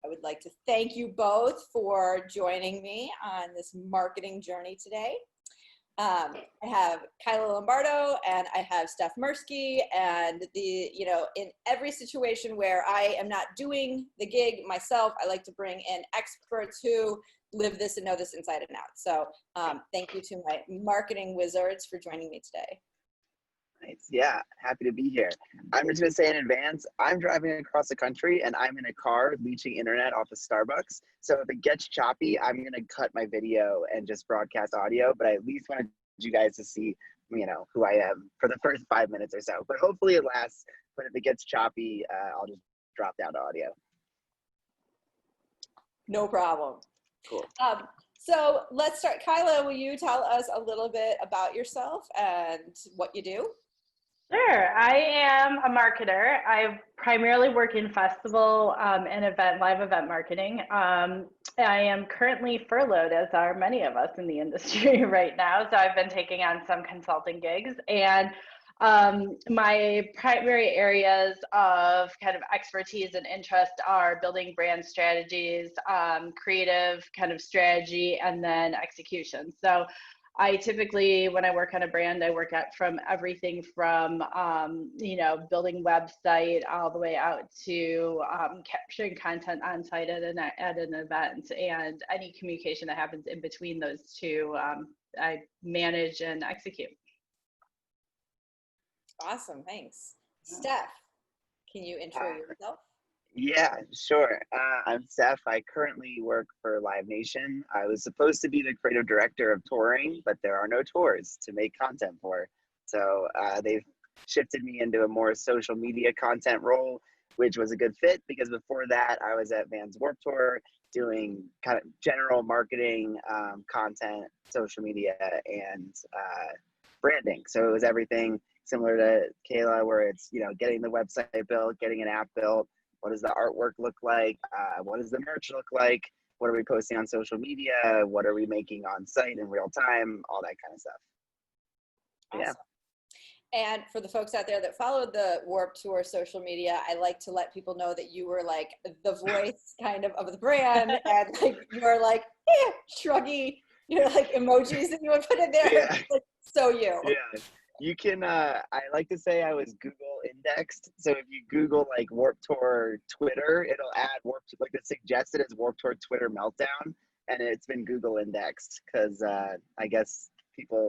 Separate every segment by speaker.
Speaker 1: I would like to thank you both for joining me on this marketing journey today. I have Kyla Lombardo and I have Steph Mirsky, and in every situation where I am not doing the gig myself, I like to bring in experts who live this and know this inside and out. So thank you to my marketing wizards for joining me today.
Speaker 2: Nice. Yeah, happy to be here. I'm just going to say in advance, I'm driving across the country and I'm in a car leeching internet off of Starbucks. So if it gets choppy, I'm going to cut my video and just broadcast audio, but I at least wanted you guys to see, who I am for the first 5 minutes or so. But hopefully it lasts, but if it gets choppy, I'll just drop down to audio.
Speaker 1: No problem.
Speaker 2: Cool.
Speaker 1: So let's start. Kyla, will you tell us a little bit about yourself and what you do?
Speaker 3: Sure. I am a marketer. I primarily work in festival and live event marketing. I am currently furloughed, as are many of us in the industry right now. So I've been taking on some consulting gigs, and my primary areas of kind of expertise and interest are building brand strategies, creative kind of strategy, and then execution. So I typically, when I work on a brand, I work at from everything from, building website all the way out to capturing content on site at an event, and any communication that happens in between those two, I manage and execute.
Speaker 1: Awesome, thanks. Steph, can you intro yourself?
Speaker 2: Yeah, sure. I'm Steph. I currently work for Live Nation. I was supposed to be the creative director of touring, but there are no tours to make content for. So they've shifted me into a more social media content role, which was a good fit because before that I was at Vans Warped Tour doing kind of general marketing, content, social media, and branding. So it was everything similar to Kyla, where it's, getting the website built, getting an app built. What does the artwork look like? What does the merch look like? What are we posting on social media? What are we making on site in real time? All that kind of stuff.
Speaker 1: Awesome. Yeah. And for the folks out there that followed the Warped Tour social media, I like to let people know that you were like the voice kind of the brand, and like you were like shruggy, like emojis that you would put in there.
Speaker 2: Yeah.
Speaker 1: Like, so you.
Speaker 2: Yeah. You can, I like to say I was Google indexed. So if you Google like Warped Tour Twitter, it'll add like the suggested is Warped Tour Twitter meltdown. And it's been Google indexed because I guess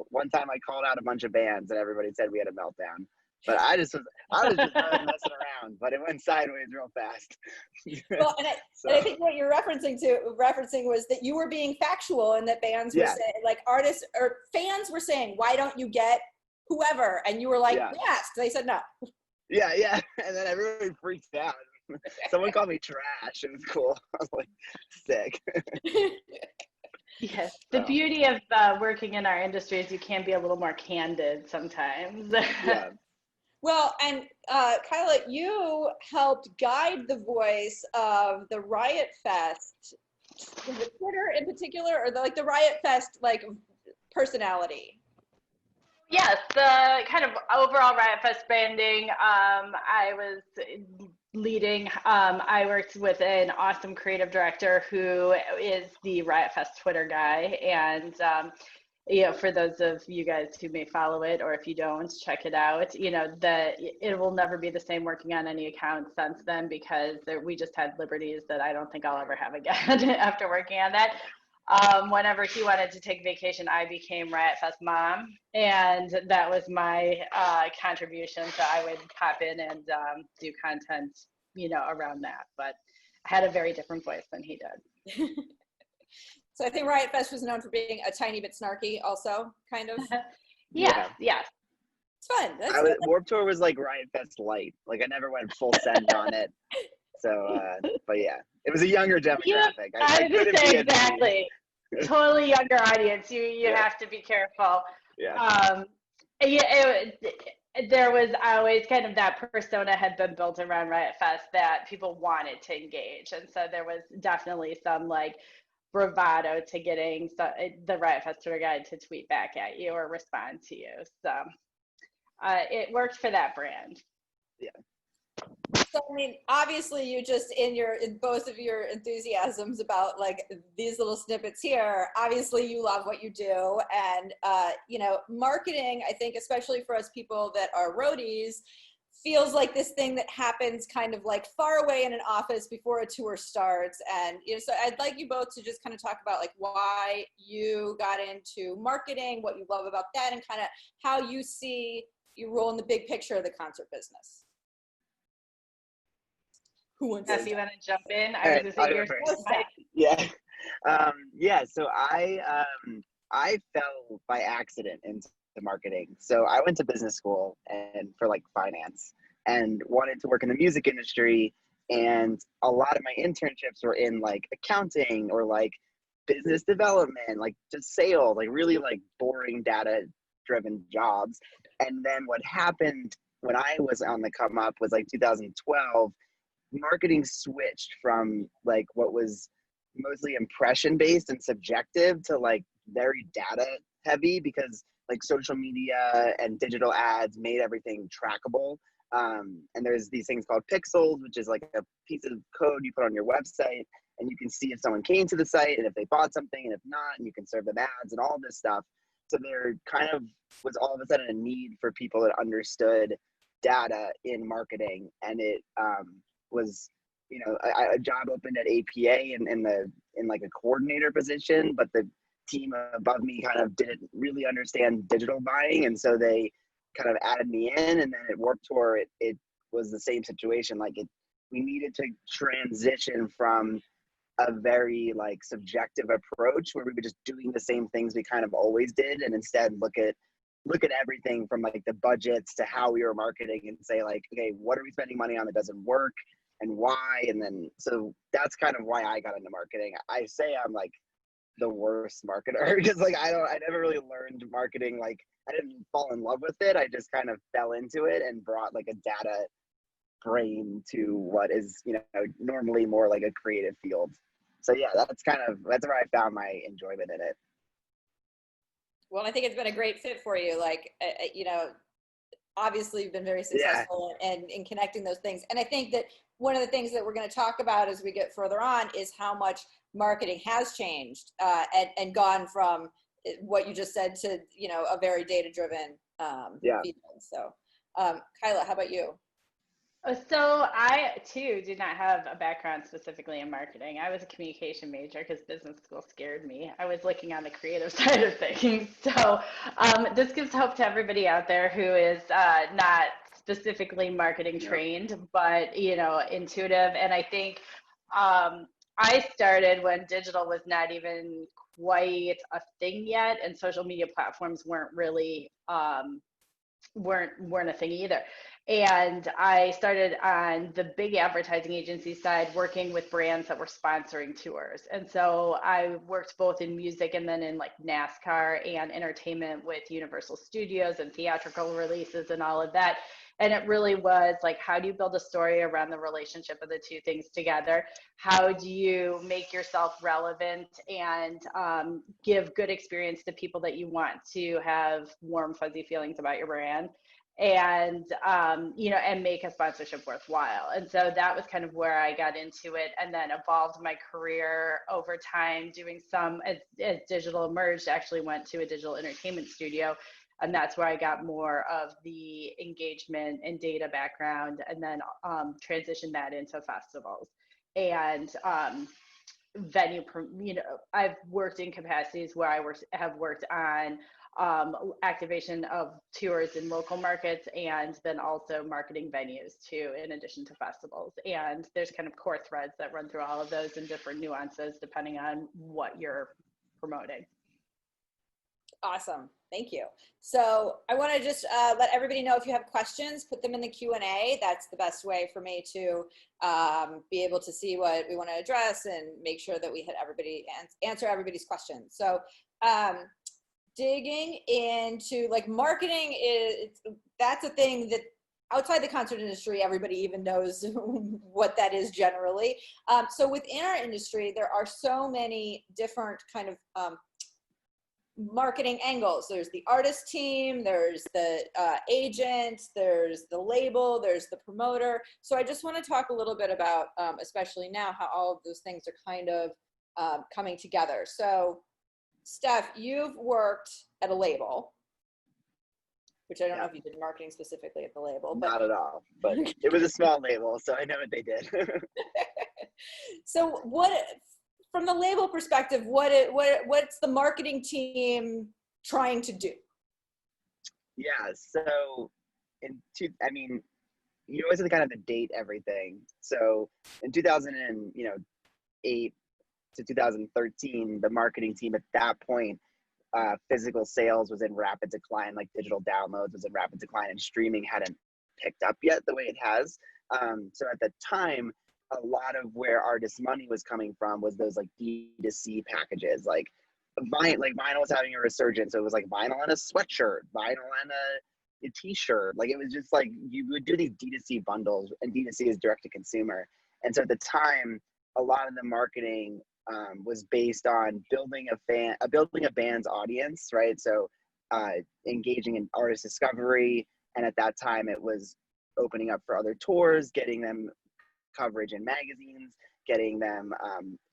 Speaker 2: one time I called out a bunch of bands and everybody said we had a meltdown. But I was just messing around, but it went sideways real fast.
Speaker 1: Well, and I think what you're referencing was that you were being factual and that bands were saying, like artists or fans were saying, why don't you get whoever? And you were like, yes. They said no.
Speaker 2: Yeah. And then everybody freaked out. Someone called me trash. It was cool. I was like, sick.
Speaker 3: Yes. The beauty of working in our industry is you can be a little more candid sometimes.
Speaker 2: Yeah.
Speaker 1: Well, and Kyla, you helped guide the voice of the Riot Fest. Was it Twitter in particular, or the Riot Fest personality?
Speaker 3: Yes, the kind of overall Riot Fest branding, I was leading. I worked with an awesome creative director who is the Riot Fest Twitter guy. And, for those of you guys who may follow it, or if you don't, check it out. It will never be the same working on any account since then, because we just had liberties that I don't think I'll ever have again after working on that. Whenever he wanted to take vacation, I became Riot Fest mom, and that was my contribution. So I would pop in and do content, around that. But I had a very different voice than he did.
Speaker 1: So I think Riot Fest was known for being a tiny bit snarky, also, kind of.
Speaker 3: Yeah.
Speaker 1: It's fun.
Speaker 2: Warped Tour was like Riot Fest light. Like I never went full send on it. So, but yeah, it was a younger demographic.
Speaker 3: I couldn't say exactly. Totally younger audience. You have to be careful.
Speaker 2: Yeah.
Speaker 3: There was always kind of that persona had been built around Riot Fest that people wanted to engage, and so there was definitely some like bravado to getting the Riot Fest tour guide to tweet back at you or respond to you. So it worked for that brand.
Speaker 2: Yeah.
Speaker 1: So, I mean, obviously you just in both of your enthusiasms about like these little snippets here, obviously you love what you do. And, you know, marketing, I think, especially for us people that are roadies, feels like this thing that happens kind of like far away in an office before a tour starts. And, you know, so I'd like you both to just kind of talk about like why you got into marketing, what you love about that, and kind of how you see your role in the big picture of the concert business. Who wants
Speaker 3: Steph, you want to jump in?
Speaker 2: All right, I'll go first. Yeah. Yeah. So I fell by accident into marketing. So I went to business school and for like finance and wanted to work in the music industry. And a lot of my internships were in like accounting or like business development, like just sales, like really like boring data driven jobs. And then what happened when I was on the come up was like 2012, marketing switched from like what was mostly impression based and subjective to like very data heavy, because like social media and digital ads made everything trackable. And there's these things called pixels, which is like a piece of code you put on your website, and you can see if someone came to the site and if they bought something, and if not, and you can serve them ads and all this stuff. So there kind of was all of a sudden a need for people that understood data in marketing, and it was, you know, a job opened at APA in like a coordinator position, but the team above me kind of didn't really understand digital buying, and so they kind of added me in. And then at Warped Tour, it was the same situation. Like we needed to transition from a very like subjective approach where we were just doing the same things we kind of always did, and instead look at everything from like the budgets to how we were marketing and say like, okay, what are we spending money on that doesn't work and why? And then so that's kind of why I got into marketing. I say I'm like the worst marketer because like I never really learned marketing. Like I didn't fall in love with it. I just kind of fell into it and brought like a data brain to what is, you know, normally more like a creative field. So yeah, that's where I found my enjoyment in it.
Speaker 1: Well, I think it's been a great fit for you. Like, you know, obviously you've been very successful in connecting those things. And I think that one of the things that we're going to talk about as we get further on is how much marketing has changed and gone from what you just said to, you know, a very data-driven field. So, Kyla, how about you?
Speaker 3: So I too did not have a background specifically in marketing. I was a communication major because business school scared me. I was looking on the creative side of things. So this gives hope to everybody out there who is not specifically marketing trained, but, you know, intuitive. And I think I started when digital was not even quite a thing yet, and social media platforms weren't really weren't a thing either. And I started on the big advertising agency side, working with brands that were sponsoring tours. And so I worked both in music and then in like NASCAR and entertainment with Universal Studios and theatrical releases and all of that. And it really was like, how do you build a story around the relationship of the two things together? How do you make yourself relevant and give good experience to people that you want to have warm, fuzzy feelings about your brand? And you know, and make a sponsorship worthwhile. And so that was kind of where I got into it, and then evolved my career over time, doing some as digital emerged. Actually went to a digital entertainment studio, and that's where I got more of the engagement and data background, and then transitioned that into festivals and venue. You know, I've worked in capacities where I have worked on activation of tours in local markets, and then also marketing venues too, in addition to festivals. And there's kind of core threads that run through all of those and different nuances depending on what you're promoting.
Speaker 1: Awesome. Thank you. So I want to just let everybody know, if you have questions, put them in the Q&A. That's the best way for me to be able to see what we want to address and make sure that we hit everybody and answer everybody's questions. So digging into like marketing that's a thing that outside the concert industry, everybody even knows what that is generally. So within our industry, there are so many different kind of marketing angles. There's the artist team, there's the agent, there's the label, there's the promoter. So I just want to talk a little bit about, especially now, how all of those things are kind of coming together. So Steph, you've worked at a label, which I don't know if you did marketing specifically at the label. But
Speaker 2: not at all, but it was a small label, so I know what they did.
Speaker 1: So what, from the label perspective, what's the marketing team trying to do?
Speaker 2: Yeah, so I mean, you always have to kind of date everything. So in 2008 to 2013, the marketing team at that point, physical sales was in rapid decline, like digital downloads was in rapid decline, and streaming hadn't picked up yet the way it has. So at the time, a lot of where artist money was coming from was those like D2C packages, like vinyl was having a resurgence. So it was like vinyl and a sweatshirt, vinyl and a t-shirt. Like it was just like you would do these D2C bundles, and D2C is direct to consumer. And so at the time, a lot of the marketing was based on building a band's audience, right? So engaging in artist discovery, and at that time it was opening up for other tours, getting them coverage in magazines, getting them,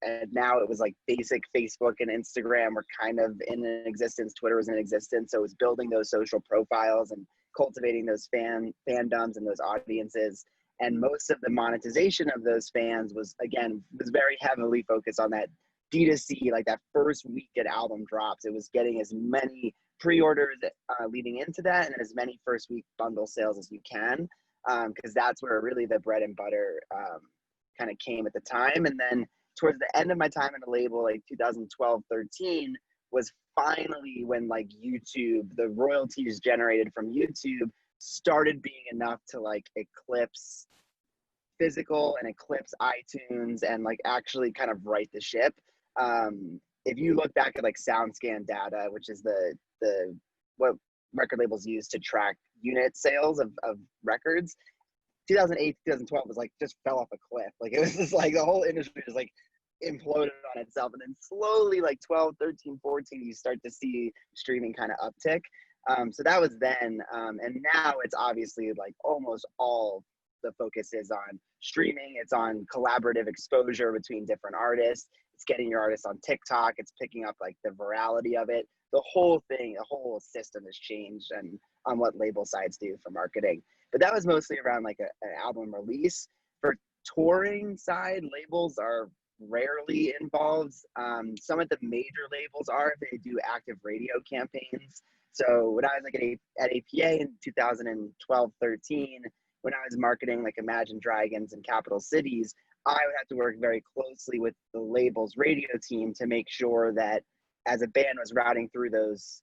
Speaker 2: and now it was like basic Facebook and Instagram were kind of in existence, Twitter was in existence, so it was building those social profiles and cultivating those fandoms and those audiences. And most of the monetization of those fans was very heavily focused on that D2C, like that first week at album drops. It was getting as many pre-orders leading into that and as many first week bundle sales as you can, because that's where really the bread and butter kind of came at the time. And then towards the end of my time at the label, like 2012, 13, was finally when like YouTube, the royalties generated from YouTube started being enough to like eclipse physical and eclipse iTunes and like actually kind of right the ship. If you look back at like SoundScan data, which is what record labels use to track unit sales of records, 2008, 2012 was like just fell off a cliff. Like it was just like the whole industry just like imploded on itself. And then slowly like 12, 13, 14, you start to see streaming kind of uptick. So that was then. And now it's obviously like almost all the focus is on streaming. It's on collaborative exposure between different artists. It's getting your artists on TikTok. It's picking up like the virality of it. The whole thing, the whole system has changed and on what label sides do for marketing. But that was mostly around like an album release. For touring side, labels are rarely involved. Some of the major labels are if they do active radio campaigns. So when I was like at APA in 2012, 13, when I was marketing like Imagine Dragons and Capital Cities, I would have to work very closely with the label's radio team to make sure that as a band was routing through those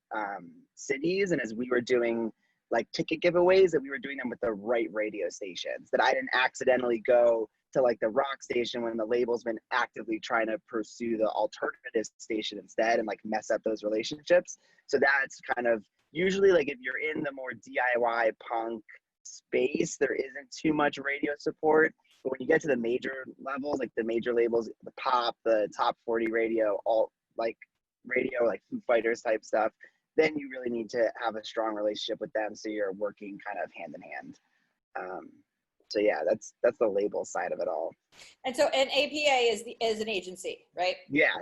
Speaker 2: cities, and as we were doing like ticket giveaways, that we were doing them with the right radio stations, that I didn't accidentally go to like the rock station when the label's been actively trying to pursue the alternative station instead and like mess up those relationships. So that's kind of usually like if you're in the more DIY punk space, there isn't too much radio support. But when you get to the major levels, like the major labels, the pop, the top 40 radio, all like radio, like Foo Fighters type stuff, then you really need to have a strong relationship with them so you're working kind of hand in hand. So yeah, that's the label side of it all.
Speaker 1: And so, and APA is an agency, right?
Speaker 2: Yeah.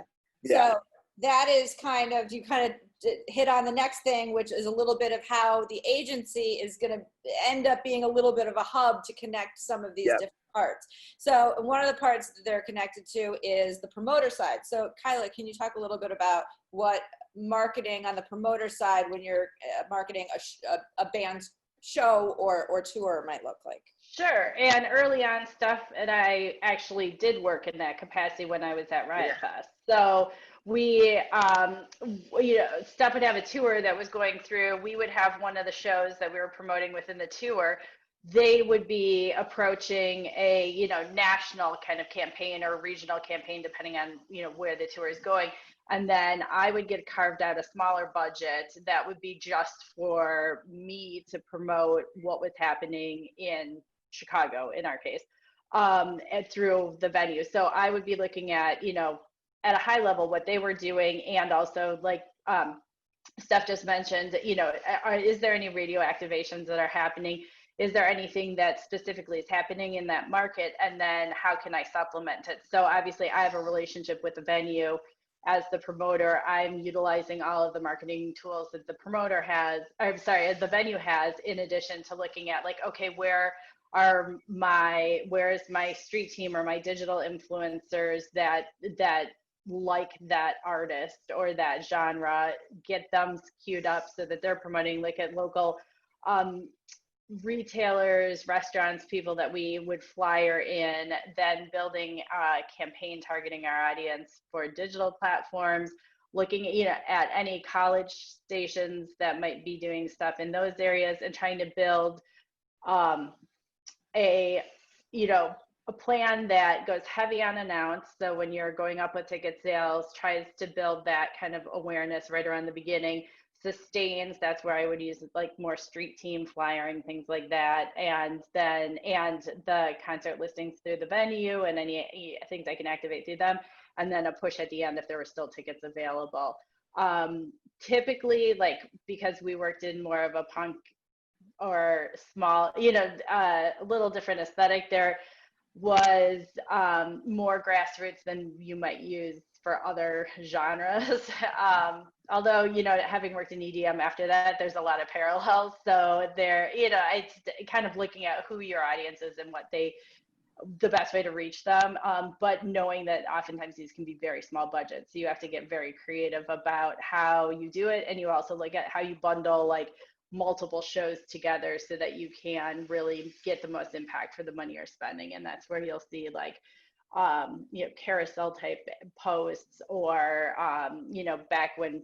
Speaker 1: So that is kind of, you kind of hit on the next thing, which is a little bit of how the agency is going to end up being a little bit of a hub to connect some of these different parts. So one of the parts that they're connected to is the promoter side. So Kyla, can you talk a little bit about what marketing on the promoter side when you're marketing a band's show or tour might look like?
Speaker 3: Sure. And early on, Steph and I actually did work in that capacity when I was at Riot Fest. So we, Steph would have a tour that was going through. We would have one of the shows that we were promoting within the tour. They would be approaching a, national kind of campaign or regional campaign, depending on, where the tour is going. And then I would get carved out a smaller budget that would be just for me to promote what was happening in Chicago, in our case, and through the venue. So I would be looking at, at a high level what they were doing, and also like Steph just mentioned, you know, is there any radio activations that are happening? Is there anything that specifically is happening in that market? And then how can I supplement it? So obviously I have a relationship with the venue as the promoter. I'm utilizing all of the marketing tools that the promoter has, I'm sorry, the venue has, in addition to looking at like, okay, where is my street team or my digital influencers that like that artist or that genre, get them queued up so that they're promoting, like at local retailers, restaurants, people that we would flyer in, then building a campaign targeting our audience for digital platforms, looking at, you know, at any college stations that might be doing stuff in those areas, and trying to build a, you know, a plan that goes heavy on announce. So when you're going up with ticket sales, tries to build that kind of awareness right around the beginning. Sustains, that's where I would use like more street team flyering, things like that. And the concert listings through the venue and any things I can activate through them. And then a push at the end if there were still tickets available. Typically, like, because we worked in more of a punk or small, you know, a little different aesthetic, there was more grassroots than you might use for other genres. Although, you know, having worked in EDM after that, there's a lot of parallels. So there, you know, it's kind of looking at who your audience is and what the best way to reach them. But knowing that oftentimes these can be very small budgets. So you have to get very creative about how you do it. And you also look at how you bundle like multiple shows together so that you can really get the most impact for the money you're spending. And that's where you'll see like, you know, carousel type posts or, you know, back when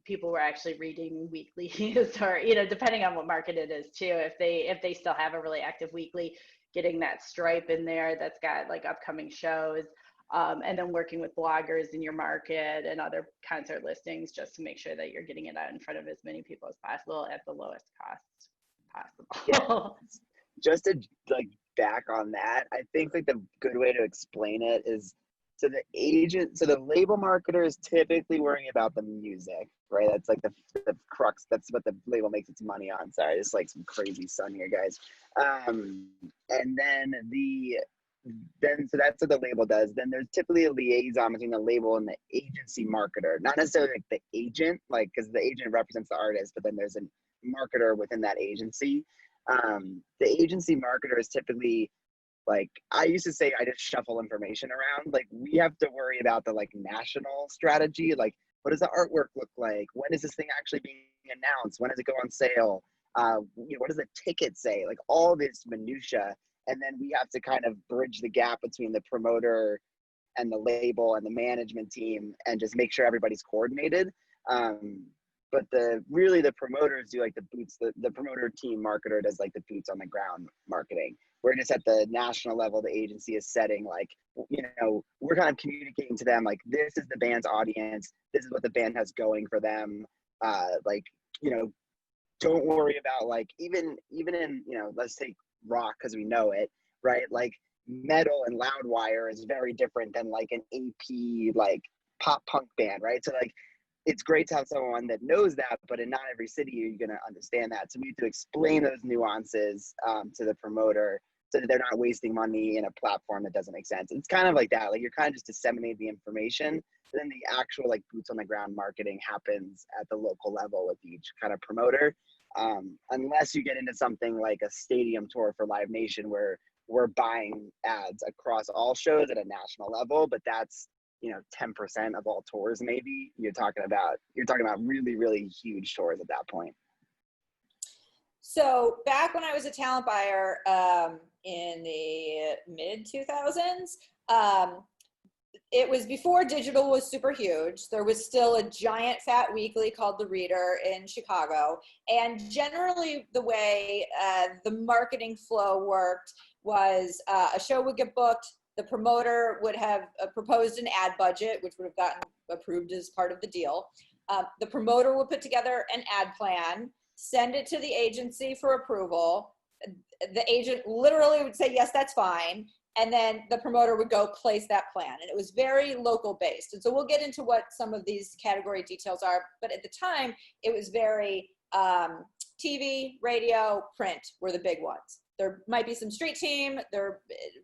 Speaker 3: people were actually reading weeklies or, you know, depending on what market it is too, if they still have a really active weekly, getting that stripe in there that's got like upcoming shows, and then working with bloggers in your market and other concert listings just to make sure that you're getting it out in front of as many people as possible at the lowest cost possible.
Speaker 2: Yeah. Just to like back on that, I think like the good way to explain it is, so the label marketer is typically worrying about the music, right? That's like the crux. That's what the label makes its money on. Sorry, it's like some crazy sun here, guys. And then so that's what the label does. Then there's typically a liaison between the label and the agency marketer. Not necessarily like the agent, like, because the agent represents the artist, but then there's a marketer within that agency. The agency marketer is typically, like, I used to say I just shuffle information around. Like, we have to worry about the like national strategy. Like, what does the artwork look like? When is this thing actually being announced? When does it go on sale? You know, what does the ticket say? Like, all this minutia. And then we have to kind of bridge the gap between the promoter and the label and the management team and just make sure everybody's coordinated. But the promoters do like the boots, the promoter team marketer does like the boots on the ground marketing. We're just at the national level, the agency is setting, like, you know, we're kind of communicating to them, like, this is the band's audience. This is what the band has going for them. Like, you know, don't worry about like, even in, you know, let's take rock because we know it, right? Like, metal and Loudwire is very different than like an AP, like, pop punk band, right? So like, it's great to have someone that knows that, but in not every city are you going to understand that. So we have to explain those nuances to the promoter so that they're not wasting money in a platform that doesn't make sense. It's kind of like that. Like, you're kind of just disseminating the information. Then the actual like boots on the ground marketing happens at the local level with each kind of promoter. Unless you get into something like a stadium tour for Live Nation where we're buying ads across all shows at a national level, but that's, you know, 10% of all tours. Maybe you're talking about really, really huge tours at that point.
Speaker 1: So back when I was a talent buyer in the mid 2000s, it was before digital was super huge. There was still a giant fat weekly called The Reader in Chicago. And generally the way the marketing flow worked was a show would get booked. The promoter would have proposed an ad budget, which would have gotten approved as part of the deal. The promoter would put together an ad plan, send it to the agency for approval. The agent literally would say, yes, that's fine. and then the promoter would go place that plan. And it was very local based. And so we'll get into what some of these category details are. But at the time, it was very TV, radio, print were the big ones. There might be some street team.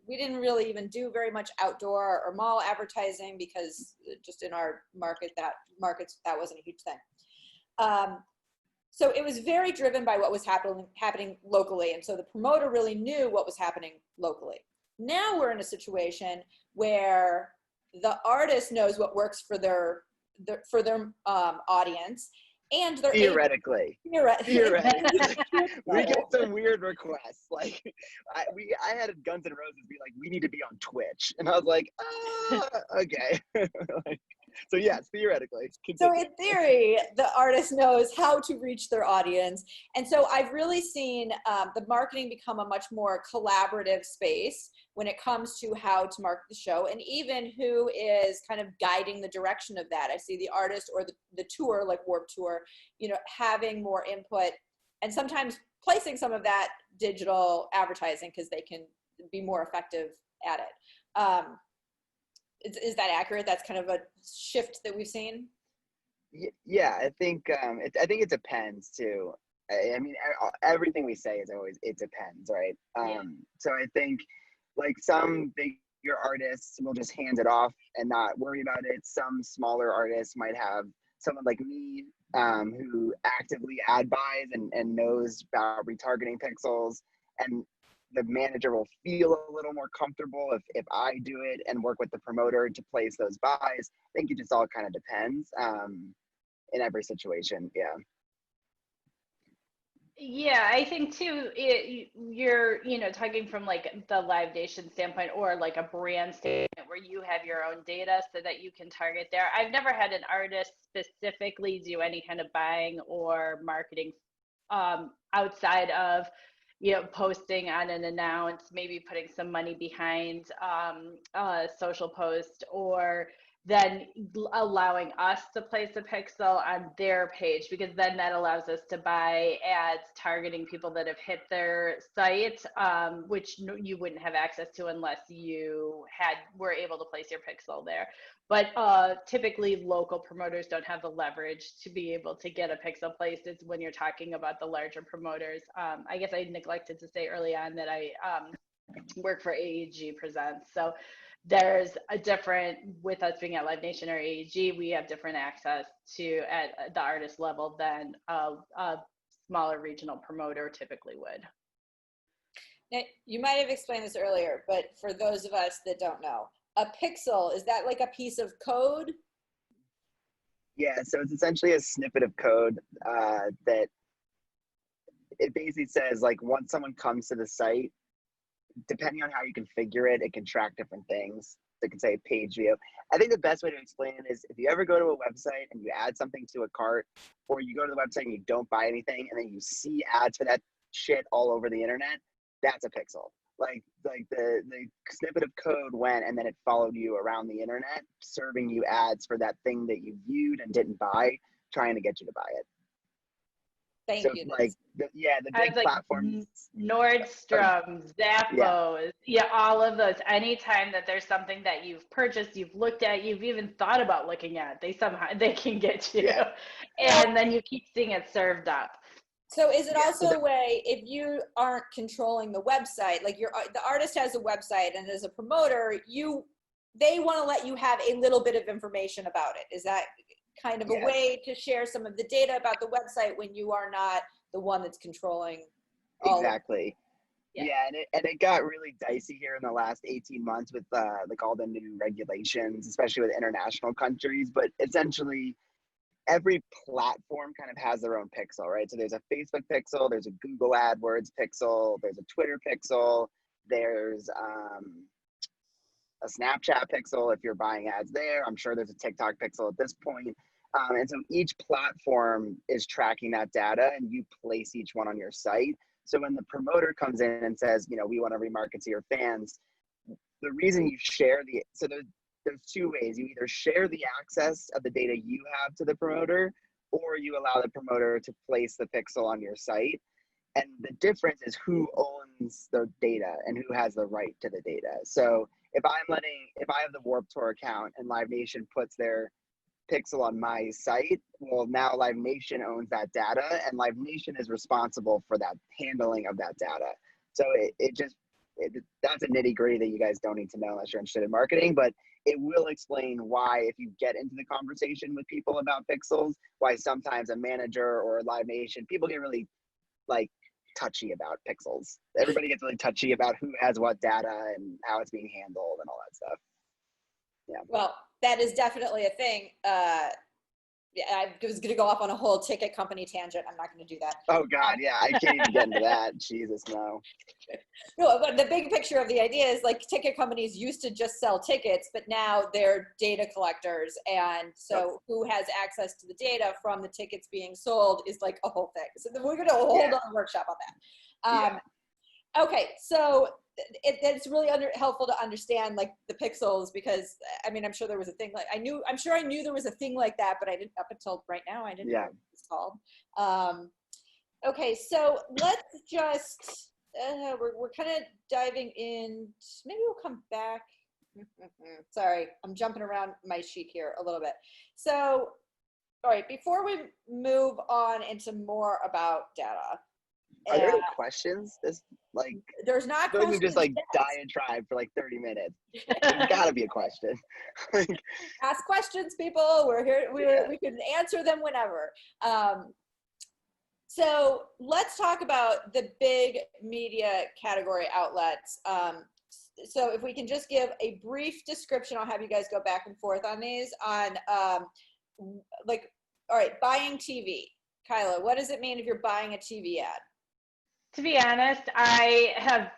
Speaker 1: We didn't really even do very much outdoor or mall advertising because just in our markets, that wasn't a huge thing. So it was very driven by what was happening locally. And so the promoter really knew what was happening locally. Now we're in a situation where the artist knows what works for their audience, and they're
Speaker 2: theoretically.
Speaker 1: Theoretically.
Speaker 2: We get some weird requests. Like I had Guns N' Roses be like, we need to be on Twitch. And I was like, okay. So yes, theoretically.
Speaker 1: So in theory, the artist knows how to reach their audience. And so I've really seen the marketing become a much more collaborative space when it comes to how to market the show, and even who is kind of guiding the direction of that. I see the artist or the tour, like Warped Tour, having more input and sometimes placing some of that digital advertising because they can be more effective at it. Is that accurate? That's kind of a shift that we've seen.
Speaker 2: Yeah, I think it depends too. I mean, everything we say is always it depends, right? So I think like some bigger artists will just hand it off and not worry about it. Some smaller artists might have someone like me who actively ad buys and knows about retargeting pixels, and the manager will feel a little more comfortable if I do it and work with the promoter to place those buys. I think it just all kind of depends in every situation. Yeah.
Speaker 3: Yeah, I think too, you're, talking from like the Live Nation standpoint or like a brand standpoint where you have your own data so that you can target there. I've never had an artist specifically do any kind of buying or marketing outside of, posting on an announce, maybe putting some money behind a social post, or then allowing us to place a pixel on their page, because then that allows us to buy ads targeting people that have hit their site, which you wouldn't have access to unless you were able to place your pixel there. But typically local promoters don't have the leverage to be able to get a pixel placed. It's when you're talking about the larger promoters. I guess I neglected to say early on that I work for AEG Presents. So there's a different, with us being at Live Nation or AEG, we have different access to at the artist level than a smaller regional promoter typically would.
Speaker 1: Now, you might have explained this earlier, but for those of us that don't know, a pixel, is that like a piece of code?
Speaker 2: Yeah, so it's essentially a snippet of code that it basically says, like, once someone comes to the site, depending on how you configure it, it can track different things. It can say page view. I think the best way to explain it is if you ever go to a website and you add something to a cart, or you go to the website and you don't buy anything and then you see ads for that shit all over the internet, that's a pixel. Like the snippet of code went and then it followed you around the internet, serving you ads for that thing that you viewed and didn't buy, trying to get you to buy it.
Speaker 1: Thank you.
Speaker 2: Like the big platforms,
Speaker 3: Nordstrom, Zappos, all of those. Anytime that there's something that you've purchased, you've looked at, you've even thought about looking at, they can get you, and then you keep seeing it served up.
Speaker 1: So is it also a way, if you aren't controlling the website, like the artist has a website and as a promoter, they want to let you have a little bit of information about it? Is that kind of a way to share some of the data about the website when you are not the one that's controlling all
Speaker 2: exactly. And it got really dicey here in the last 18 months with like all the new regulations, especially with international countries. But essentially every platform kind of has their own pixel, right? So there's a Facebook pixel, there's a Google AdWords pixel, there's a Twitter pixel, there's a Snapchat pixel if you're buying ads there. I'm sure there's a TikTok pixel at this point. And so each platform is tracking that data and you place each one on your site. So when the promoter comes in and says, we want to remarket to your fans, the reason you share there's two ways. You either share the access of the data you have to the promoter, or you allow the promoter to place the pixel on your site. And the difference is who owns the data and who has the right to the data. So if I have the Warped Tour account and Live Nation puts their pixel on my site, well, now Live Nation owns that data, and Live Nation is responsible for that handling of that data. So that's a nitty gritty that you guys don't need to know unless you're interested in marketing, but it will explain why, if you get into the conversation with people about pixels, why sometimes a manager or a Live Nation, people get really like touchy about pixels. Everybody gets really touchy about who has what data and how it's being handled and all that stuff. Yeah.
Speaker 1: Well, that is definitely a thing. I was going to go off on a whole ticket company tangent. I'm not going to do that.
Speaker 2: Oh God, yeah, I can't even get into that. Jesus, no.
Speaker 1: No, but the big picture of the idea is like ticket companies used to just sell tickets, but now they're data collectors. And so who has access to the data from the tickets being sold is like a whole thing. So we're going to hold on a workshop on that. Okay, so it's really helpful to understand like the pixels, because I mean, I'm sure there was a thing like I'm sure I knew there was a thing like that, but I didn't, up until right now, I didn't know what it's called. Okay, so let's just we're kind of diving in. Maybe we'll come back. Sorry, I'm jumping around my sheet here a little bit. So, all right, before we move on into more about data.
Speaker 2: Are there any questions?
Speaker 1: There's not
Speaker 2: questions.
Speaker 1: We
Speaker 2: just like diatribe for like 30 minutes. There's gotta be a question.
Speaker 1: Ask questions, people. We're here. We can answer them whenever. So let's talk about the big media category outlets. So if we can just give a brief description, I'll have you guys go back and forth on these. On all right, buying TV. Kyla, what does it mean if you're buying a TV ad?
Speaker 3: To be honest, I have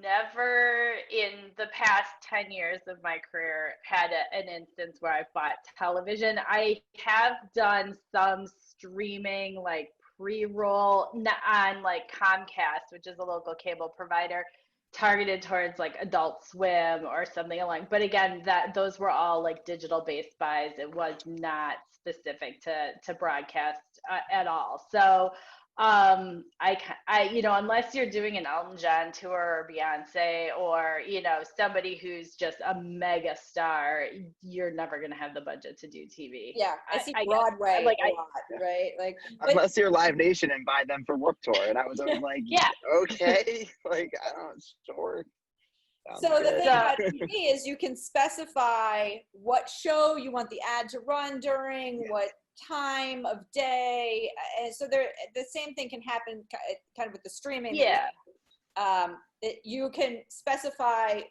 Speaker 3: never in the past 10 years of my career had an instance where I've bought television. I have done some streaming, like pre-roll on like Comcast, which is a local cable provider, targeted towards like Adult Swim or something along. But again, those were all like digital based buys. It was not specific to broadcast at all. So unless you're doing an Elton John tour or Beyonce or, somebody who's just a mega star, you're never going to have the budget to do TV.
Speaker 1: Yeah. I see Broadway a lot, right? Like,
Speaker 2: unless you're Live Nation and buy them for Warped Tour. And I was always like, okay, like, I don't, sure.
Speaker 1: So the thing about TV is you can specify what show you want the ad to run during, what time of day, and so the same thing can happen kind of with the streaming. You can specify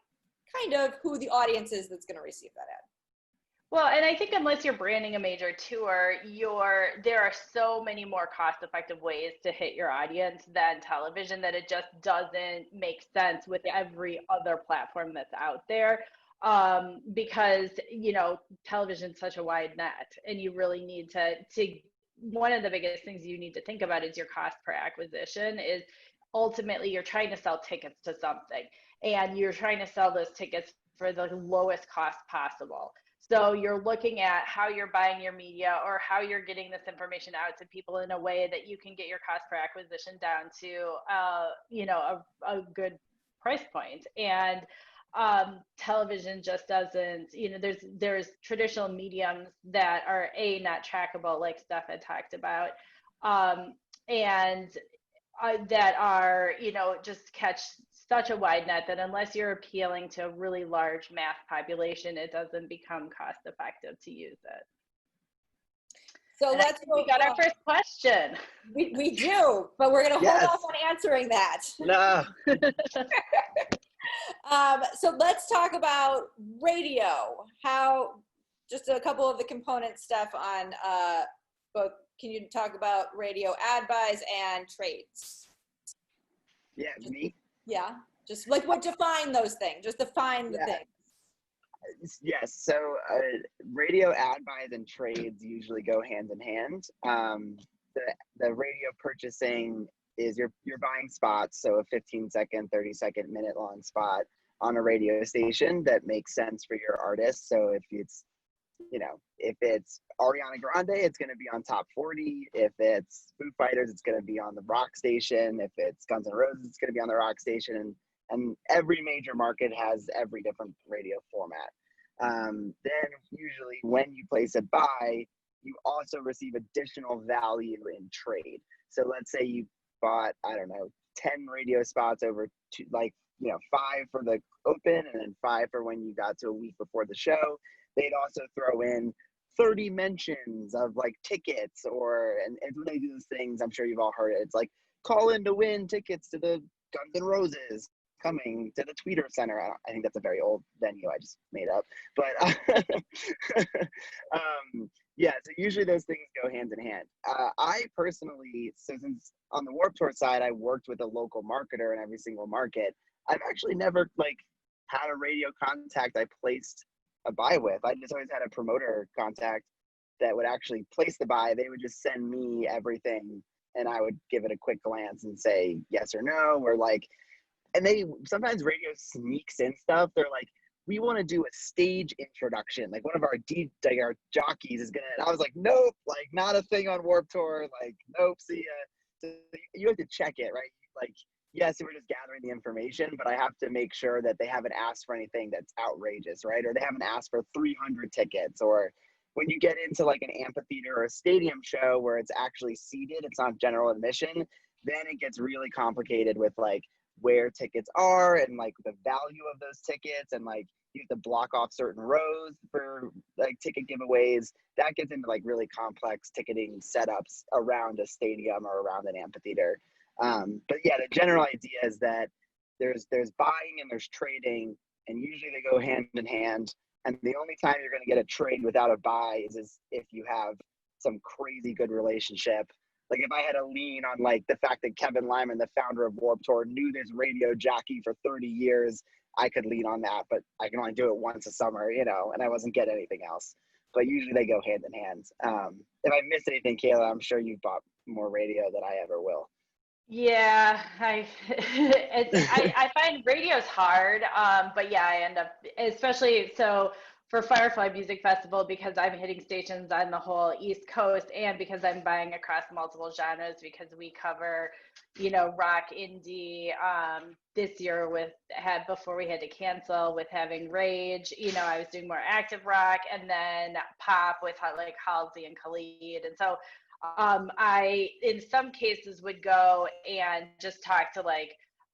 Speaker 1: kind of who the audience is that's going to receive that ad.
Speaker 3: Well, and I think unless you're branding a major tour, there are so many more cost-effective ways to hit your audience than television that it just doesn't make sense with every other platform that's out there. Because television is such a wide net, and you really need to one of the biggest things you need to think about is your cost per acquisition. Is ultimately you're trying to sell tickets to something, and you're trying to sell those tickets for the lowest cost possible. So you're looking at how you're buying your media or how you're getting this information out to people in a way that you can get your cost per acquisition down to a good price point. And television just doesn't, there's traditional mediums that are not trackable, like Steph had talked about, and that are, just catch such a wide net that unless you're appealing to a really large mass population, it doesn't become cost effective to use it.
Speaker 1: So
Speaker 3: we got our first question.
Speaker 1: We do, but we're going to hold off on answering that.
Speaker 2: No.
Speaker 1: So let's talk about radio. Just a couple of the component stuff on both. Can you talk about radio ad buys and trades?
Speaker 2: Yeah, me?
Speaker 1: Yeah, just like define those things. Just define the things.
Speaker 2: Yes, so radio ad buys and trades usually go hand in hand. The radio purchasing is you're buying spots, so a 15-second, 30-second, minute-long spot on a radio station that makes sense for your artist. So if it's if it's Ariana Grande, it's going to be on top 40. If it's Foo Fighters, it's going to be on the rock station. If it's Guns N' Roses, it's going to be on the rock station. And every major market has every different radio format. Then usually when you place a buy, you also receive additional value in trade. So let's say you bought, 10 radio spots over 5 for the open and then 5 for when you got to a week before the show. They'd also throw in 30 mentions of like tickets and when they do those things, I'm sure you've all heard it. It's like call in to win tickets to the Guns N' Roses coming to the Tweeter Center. I think that's a very old venue I just made up, but yeah, so usually those things go hand in hand. I personally, so since on the Warped Tour side, I worked with a local marketer in every single market, I've actually never had a radio contact I placed a buy with. I just always had a promoter contact that would actually place the buy. They would just send me everything and I would give it a quick glance and say yes or no, or and they sometimes radio sneaks in stuff. They're like, we want to do a stage introduction. Like one of our our jockeys is gonna, and I was like, nope, not a thing on Warped Tour. Nope, see ya. So you have to check it, right? Yes, we're just gathering the information, but I have to make sure that they haven't asked for anything that's outrageous, right? Or they haven't asked for 300 tickets. Or when you get into an amphitheater or a stadium show where it's actually seated, it's not general admission, then it gets really complicated with where tickets are and the value of those tickets, and you have to block off certain rows for ticket giveaways. That gets into really complex ticketing setups around a stadium or around an amphitheater. But yeah, the general idea is that there's buying and there's trading, and usually they go hand in hand. And the only time you're going to get a trade without a buy is if you have some crazy good relationship. If I had a lean on the fact that Kevin Lyman, the founder of Warped Tour, knew this radio jockey for 30 years, I could lean on that, but I can only do it once a summer, and I wasn't getting anything else. But usually they go hand in hand. If I missed anything, Kayla, I'm sure you've bought more radio than I ever will.
Speaker 3: Yeah, I find radio's hard, but yeah, I end up, especially so for Firefly Music Festival, because I'm hitting stations on the whole East Coast, and because I'm buying across multiple genres, because we cover, rock, indie. This year before we had to cancel with having Rage, I was doing more active rock, and then pop with Halsey and Khalid, and so. I, in some cases, would go and just talk to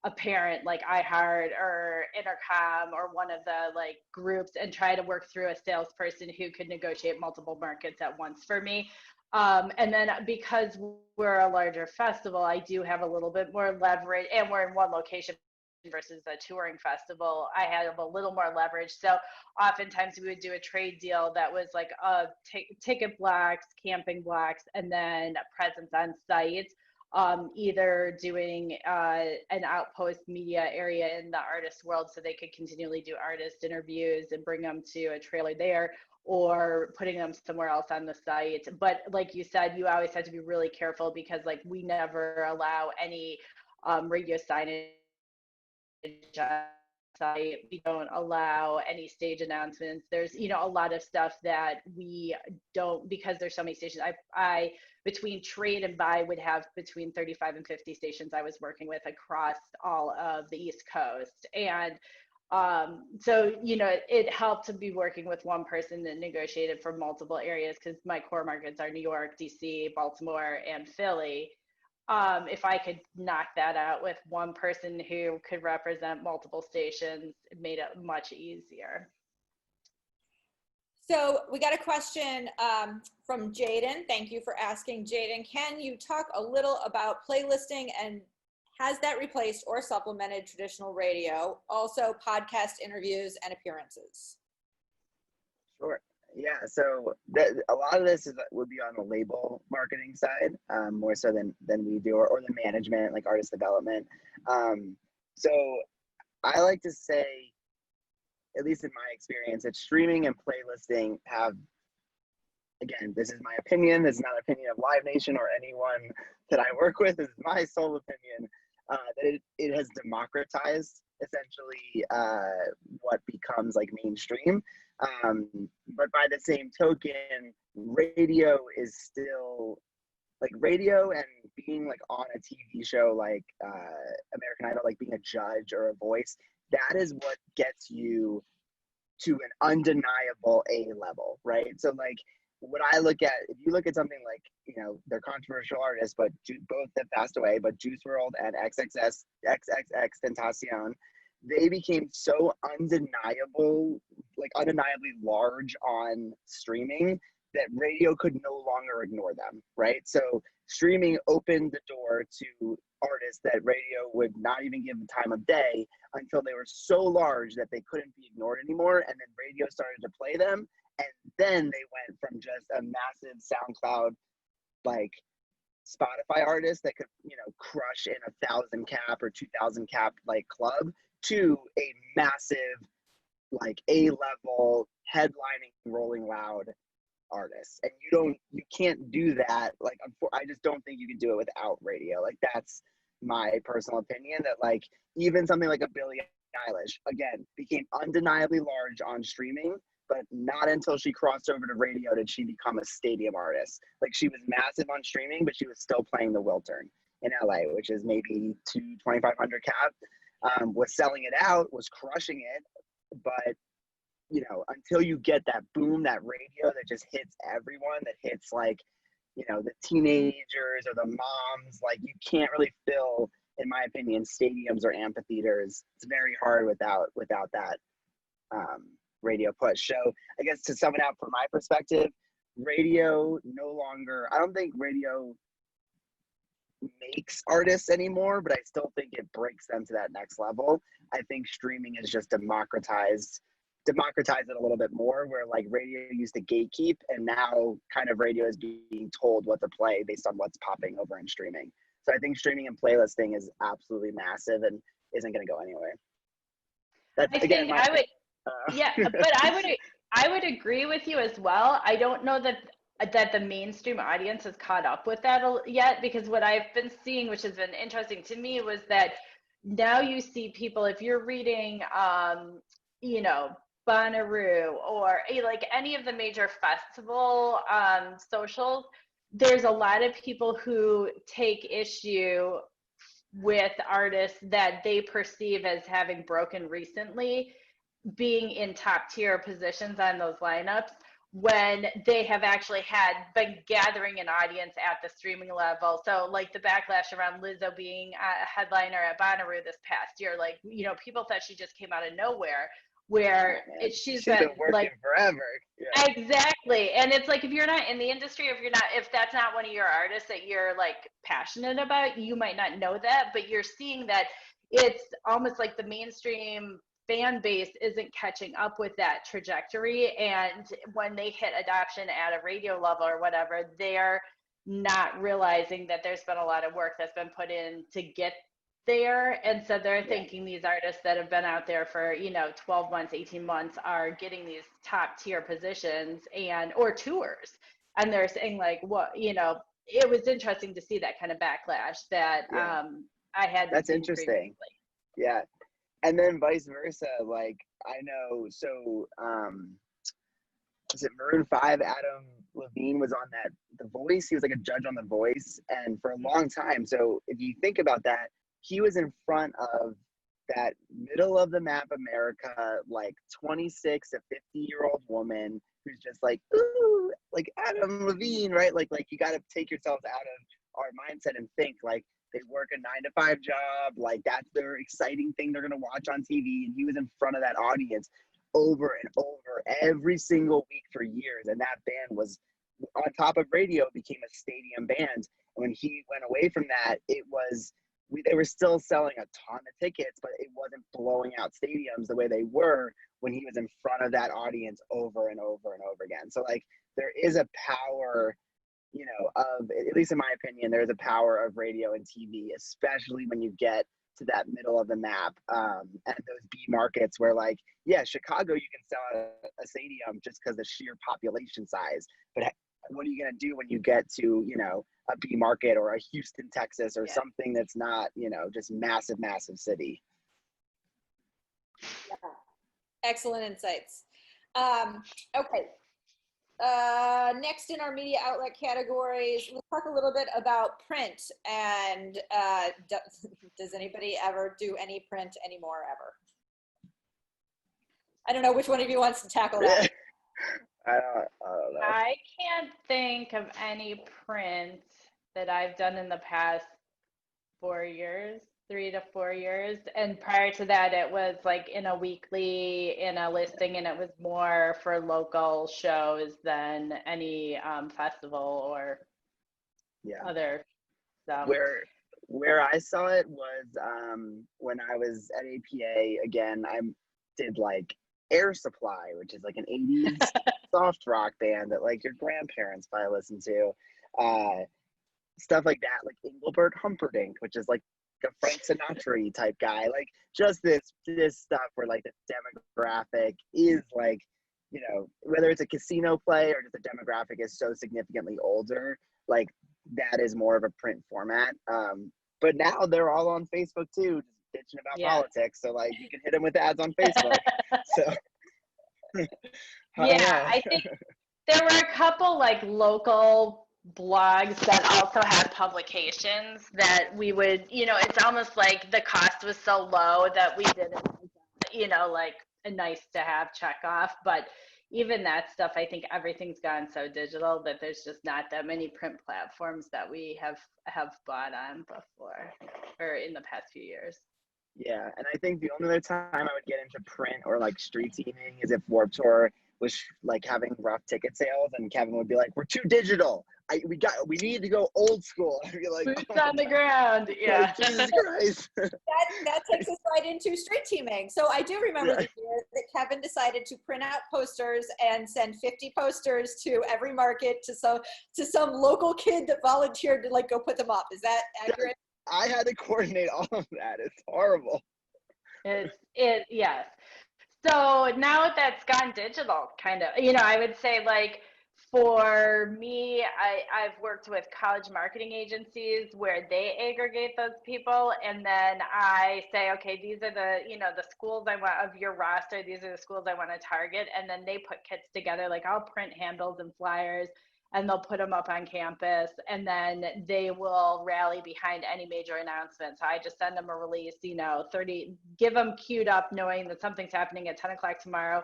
Speaker 3: a parent like iHeart or Intercom or one of the groups and try to work through a salesperson who could negotiate multiple markets at once for me. And then because we're a larger festival, I do have a little bit more leverage, and we're in one location versus a touring festival. I have a little more leverage. So oftentimes we would do a trade deal that was ticket blocks, camping blocks, and then presence on site. Either doing an outpost media area in the artist world so they could continually do artist interviews and bring them to a trailer there, or putting them somewhere else on the site. But like you said, you always have to be really careful, because we never allow any radio signage site. We don't allow any stage announcements. There's a lot of stuff that we don't, because there's so many stations. I between trade and buy would have between 35 and 50 stations I was working with across all of the East Coast. And so it helped to be working with one person that negotiated for multiple areas, because my core markets are New York, DC, Baltimore, and Philly. If I could knock that out with one person who could represent multiple stations, it made it much easier.
Speaker 1: So we got a question from Jaden. Thank you for asking, Jaden. Can you talk a little about playlisting, and has that replaced or supplemented traditional radio? Also podcast interviews and appearances.
Speaker 2: Sure. Yeah, so a lot of this would be on the label marketing side, more so than we do, or the management, artist development. So I like to say, at least in my experience, that streaming and playlisting have, again, this is my opinion, this is not an opinion of Live Nation or anyone that I work with, this is my sole opinion, that it has democratized essentially what becomes mainstream. But by the same token, radio is still like radio and being like on a TV show like American Idol, like being a judge or a voice, that is what gets you to an undeniable A level, right? So like what I look at, if you look at something like, you know, they're controversial artists, but both have passed away, but Juice WRLD and XXX Tentacion, they became so undeniably large on streaming that radio could no longer ignore them, right? So streaming opened the door to artists that radio would not even give the time of day until they were so large that they couldn't be ignored anymore. And then radio started to play them. And then they went from just a massive SoundCloud, like Spotify artist that could, you know, crush in 1,000 cap or 2,000 cap like club to a massive, like A-level headlining Rolling Loud artists. And you can't do that. Like, I just don't think you can do it without radio. Like, that's my personal opinion, that like even something like a Billie Eilish, again, became undeniably large on streaming, but not until she crossed over to radio did she become a stadium artist. Like, she was massive on streaming, but she was still playing the Wiltern in LA, which is maybe 2,500 cap, was selling it out, was crushing it. But you know, until you get that boom, that radio that just hits everyone, that hits like, you know, the teenagers or the moms, like you can't really fill, in my opinion, stadiums or amphitheaters. It's very hard without that radio push. So I guess to sum it out from my perspective, radio no longer, I don't think radio makes artists anymore, but I still think it breaks them to that next level. I think streaming is just democratize it a little bit more, where like radio used to gatekeep, and now kind of radio is being told what to play based on what's popping over in streaming. So I think streaming and playlisting is absolutely massive and isn't going to go anywhere. That's again,
Speaker 3: but I would agree with you as well. I don't know that the mainstream audience has caught up with that yet, because what I've been seeing, which has been interesting to me, was that now you see people, if you're reading, you know, Bonnaroo or like any of the major festival socials, there's a lot of people who take issue with artists that they perceive as having broken recently being in top tier positions on those lineups, when they have actually been gathering an audience at the streaming level. So like the backlash around Lizzo being a headliner at Bonnaroo this past year, like, you know, people thought she just came out of nowhere, where she's been
Speaker 2: working
Speaker 3: like
Speaker 2: forever.
Speaker 3: Yeah. Exactly. And it's like, if you're not in the industry, if that's not one of your artists that you're like passionate about, you might not know that, but you're seeing that it's almost like the mainstream fan base isn't catching up with that trajectory. And when they hit adoption at a radio level or whatever, they're not realizing that there's been a lot of work that's been put in to get there. And so they're thinking these artists that have been out there for, you know, 12 months, 18 months are getting these top tier positions or tours. And they're saying like, what, you know, it was interesting to see that kind of backlash that I had.
Speaker 2: That's interesting. Previously. Yeah. And then vice versa. Like, I know, so was it Maroon 5, Adam Levine was on The Voice. He was like a judge on The Voice. And for a long time, so if you think about that, he was in front of that middle of the map America, like 26 to 50-year-old woman who's just like, ooh, like Adam Levine, right? Like you got to take yourselves out of our mindset and think like they work a 9-to-5 job, like that's their exciting thing they're gonna watch on TV. And he was in front of that audience over and over every single week for years. And that band was on top of radio, became a stadium band. And when he went away from that, they were still selling a ton of tickets, but it wasn't blowing out stadiums the way they were when he was in front of that audience over and over and over again. So like there is a power, you know, of, at least in my opinion, there's a power of radio and TV, especially when you get to that middle of the map and those B markets where like, yeah, Chicago, you can sell a stadium just because the sheer population size, but what are you going to do when you get to, you know, a B market or a Houston, Texas, or something that's not, you know, just massive city?
Speaker 1: Yeah. Excellent insights. Okay. Next in our media outlet categories, we'll talk a little bit about print. And does anybody ever do any print anymore ever? I don't know which one of you wants to tackle that.
Speaker 2: I don't know.
Speaker 3: I can't think of any print that I've done in the past 4 years, 3 to 4 years. And prior to that, it was like in a weekly, in a listing, and it was more for local shows than any festival or other. So.
Speaker 2: Where I saw it was when I was at APA. Again, I did like Air Supply, which is like an 80s soft rock band that like your grandparents probably listened to. Stuff like that, like Engelbert Humperdinck, which is like a Frank Sinatra type guy. Like just this stuff where like the demographic is like, you know, whether it's a casino play or just the demographic is so significantly older, like that is more of a print format. But now they're all on Facebook too, just bitching about politics. So like you can hit them with ads on Facebook. So
Speaker 3: I think there were a couple like local blogs that also had publications that we would, you know, it's almost like the cost was so low that we didn't, you know, like a nice to have check off. But even that stuff, I think everything's gone so digital that there's just not that many print platforms that we have bought on before or in the past few years.
Speaker 2: Yeah, and I think the only other time I would get into print or like street teaming is if Warped Tour was like having rough ticket sales, and Kevin would be like, "We're too digital. We need to go old school." I'd be like,
Speaker 3: "Boots on the ground." Yeah.
Speaker 2: Like, Jesus Christ.
Speaker 1: that takes us right into street teaming. So I do remember the year that Kevin decided to print out posters and send 50 posters to every market to some local kid that volunteered to like go put them up. Is that accurate?
Speaker 2: I had to coordinate all of that. It's horrible.
Speaker 3: Yes. So now that's gone digital, kind of, you know, I would say like for me, I've worked with college marketing agencies where they aggregate those people. And then I say, okay, these are the, you know, the schools I want of your roster. These are the schools I want to target. And then they put kits together, like I'll print handles and flyers, and they'll put them up on campus, and then they will rally behind any major announcement. So I just send them a release, you know, give them queued up knowing that something's happening at 10 o'clock tomorrow.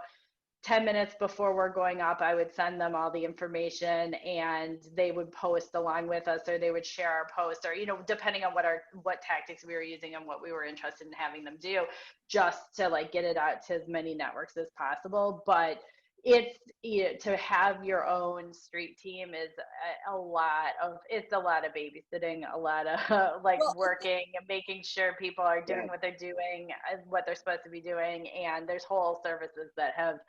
Speaker 3: 10 minutes before we're going up, I would send them all the information, and they would post along with us, or they would share our post, or, you know, depending on what tactics we were using and what we were interested in having them do, just to like get it out to as many networks as possible. But it's, you know, to have your own street team is a lot of babysitting, a lot of working and making sure people are doing what they're doing, what they're supposed to be doing. And there's whole services that have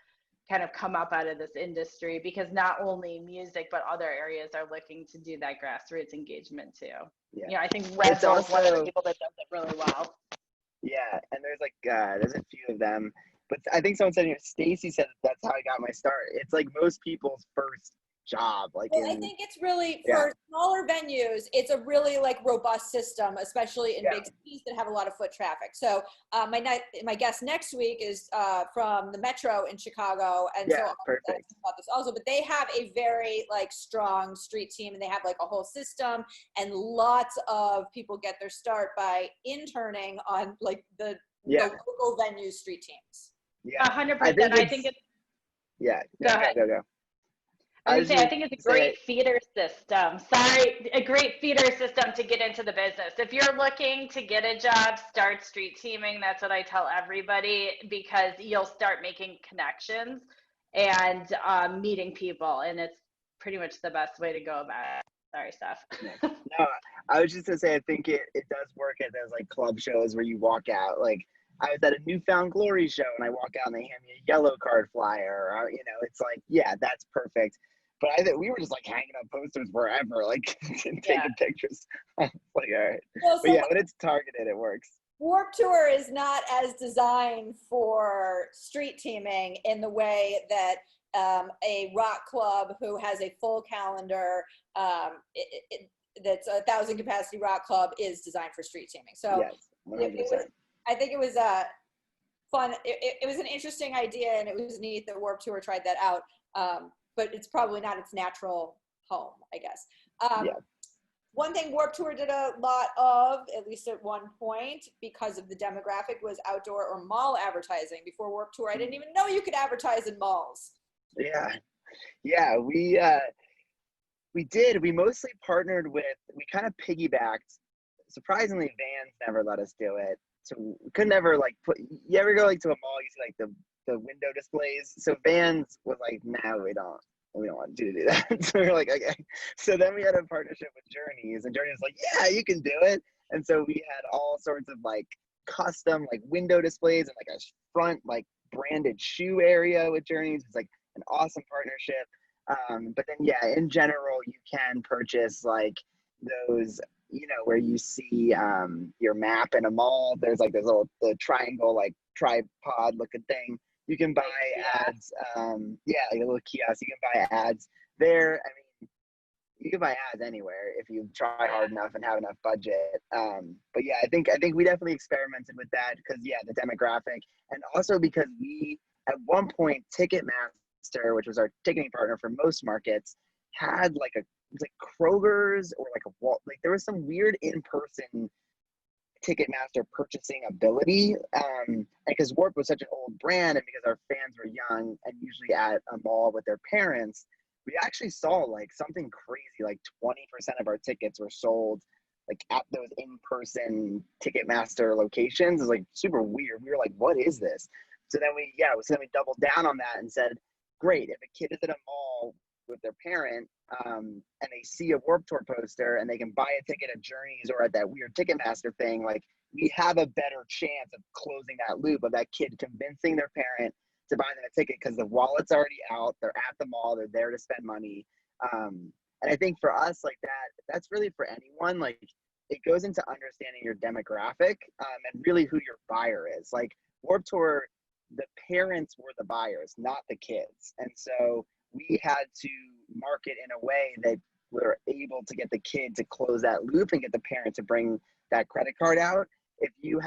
Speaker 3: kind of come up out of this industry, because not only music but other areas are looking to do that grassroots engagement too. You know, I think Red Bull is one of the people that does it really well.
Speaker 2: Yeah, and there's like there's a few of them. But I think someone said here, Stacy said that's how I got my start. It's like most people's first job. Like,
Speaker 1: well, I think it's really for smaller venues, it's a really like robust system, especially in big cities that have a lot of foot traffic. So my guest next week is from the Metro in Chicago, and so I'll talk about this also. But they have a very like strong street team, and they have like a whole system, and lots of people get their start by interning on like the local venue street teams.
Speaker 2: Yeah,
Speaker 3: 100%. I think it's
Speaker 2: go.
Speaker 3: I think it's a great feeder system. A great feeder system to get into the business. If you're looking to get a job, start street teaming. That's what I tell everybody, because you'll start making connections and meeting people, and it's pretty much the best way to go about it. Sorry, Steph.
Speaker 2: No, I was just gonna say, I think it does work at those like club shows where you walk out. Like, I was at a Newfound Glory show, and I walk out and they hand me a yellow card flyer. Or, you know, it's like, yeah, that's perfect. But I think we were just like hanging up posters wherever, like taking pictures. Like, all right. Well, but when it's targeted, it works.
Speaker 1: Warped Tour is not as designed for street teaming in the way that a rock club who has a full calendar, that's a 1,000 capacity rock club, is designed for street teaming. So
Speaker 2: yes, 100%.
Speaker 1: I think it was fun. It was an interesting idea, and it was neat that Warped Tour tried that out. But it's probably not its natural home, I guess.
Speaker 2: Yeah.
Speaker 1: One thing Warped Tour did a lot of, at least at one point, because of the demographic, was outdoor or mall advertising. Before Warped Tour, I didn't even know you could advertise in malls.
Speaker 2: Yeah, we did. We mostly partnered with, we kind of piggybacked. Surprisingly, Vans never let us do it. So we could never like you ever go like to a mall, you see like the window displays. So Vans was like, nah, we don't want you to do that. So we were like, okay. So then we had a partnership with Journeys, and Journeys was like, yeah, you can do it. And so we had all sorts of like custom like window displays and like a front like branded shoe area with Journeys. It's like an awesome partnership. But then yeah, in general, you can purchase like those, you know, where you see your map in a mall. There's like this the triangle like tripod looking thing. You can buy ads. Yeah, like a little kiosk. You can buy ads there. I mean, you can buy ads anywhere if you try hard enough and have enough budget. But yeah, I think we definitely experimented with that because yeah, the demographic, and also because we at one point Ticketmaster, which was our ticketing partner for most markets, had like it was like Kroger's or like a wall, like there was some weird in-person Ticketmaster purchasing ability. And because Warp was such an old brand, and because our fans were young and usually at a mall with their parents, we actually saw like something crazy, like 20% of our tickets were sold like at those in-person Ticketmaster locations. It was like super weird. We were like, what is this? So then we doubled down on that and said, great, if a kid is at a mall with their parent and they see a Warped Tour poster and they can buy a ticket at Journeys or at that weird Ticketmaster thing, like we have a better chance of closing that loop of that kid convincing their parent to buy them a ticket because the wallet's already out, they're at the mall, they're there to spend money. And I think for us, like that's really for anyone, like it goes into understanding your demographic and really who your buyer is. Like Warped Tour, the parents were the buyers, not the kids. And so we had to market in a way that we're able to get the kid to close that loop and get the parent to bring that credit card out. If you're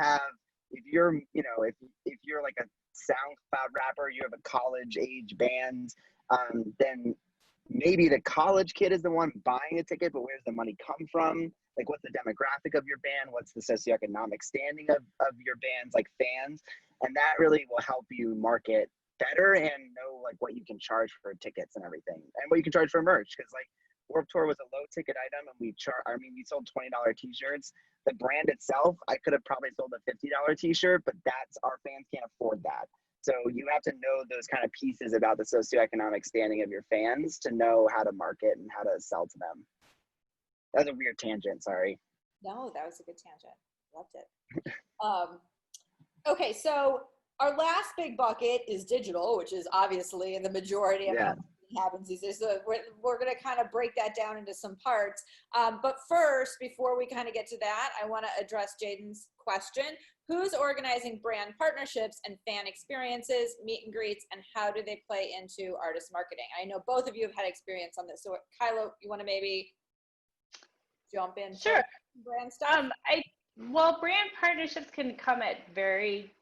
Speaker 2: like a SoundCloud rapper, you have a college age band, then maybe the college kid is the one buying a ticket, but where's the money come from? Like what's the demographic of your band? What's the socioeconomic standing of your band's like fans? And that really will help you market better and know like what you can charge for tickets and everything, and what you can charge for merch. Because like Warped Tour was a low ticket item, and we sold $20 t-shirts. The brand itself, I could have probably sold a $50 t-shirt, but that's our fans can't afford that. So you have to know those kind of pieces about the socioeconomic standing of your fans to know how to market and how to sell to them. That was a weird tangent, sorry.
Speaker 1: No, that was a good tangent. Loved it. Okay, so our last big bucket is digital, which is obviously the majority of what happens these days. So we're going to kind of break that down into some parts. But first, before we kind of get to that, I want to address Jaden's question. Who's organizing brand partnerships and fan experiences, meet and greets, and how do they play into artist marketing? I know both of you have had experience on this. So Kyla, you want to maybe jump in?
Speaker 3: Sure.
Speaker 1: Brand stuff?
Speaker 3: Well, brand partnerships can come at very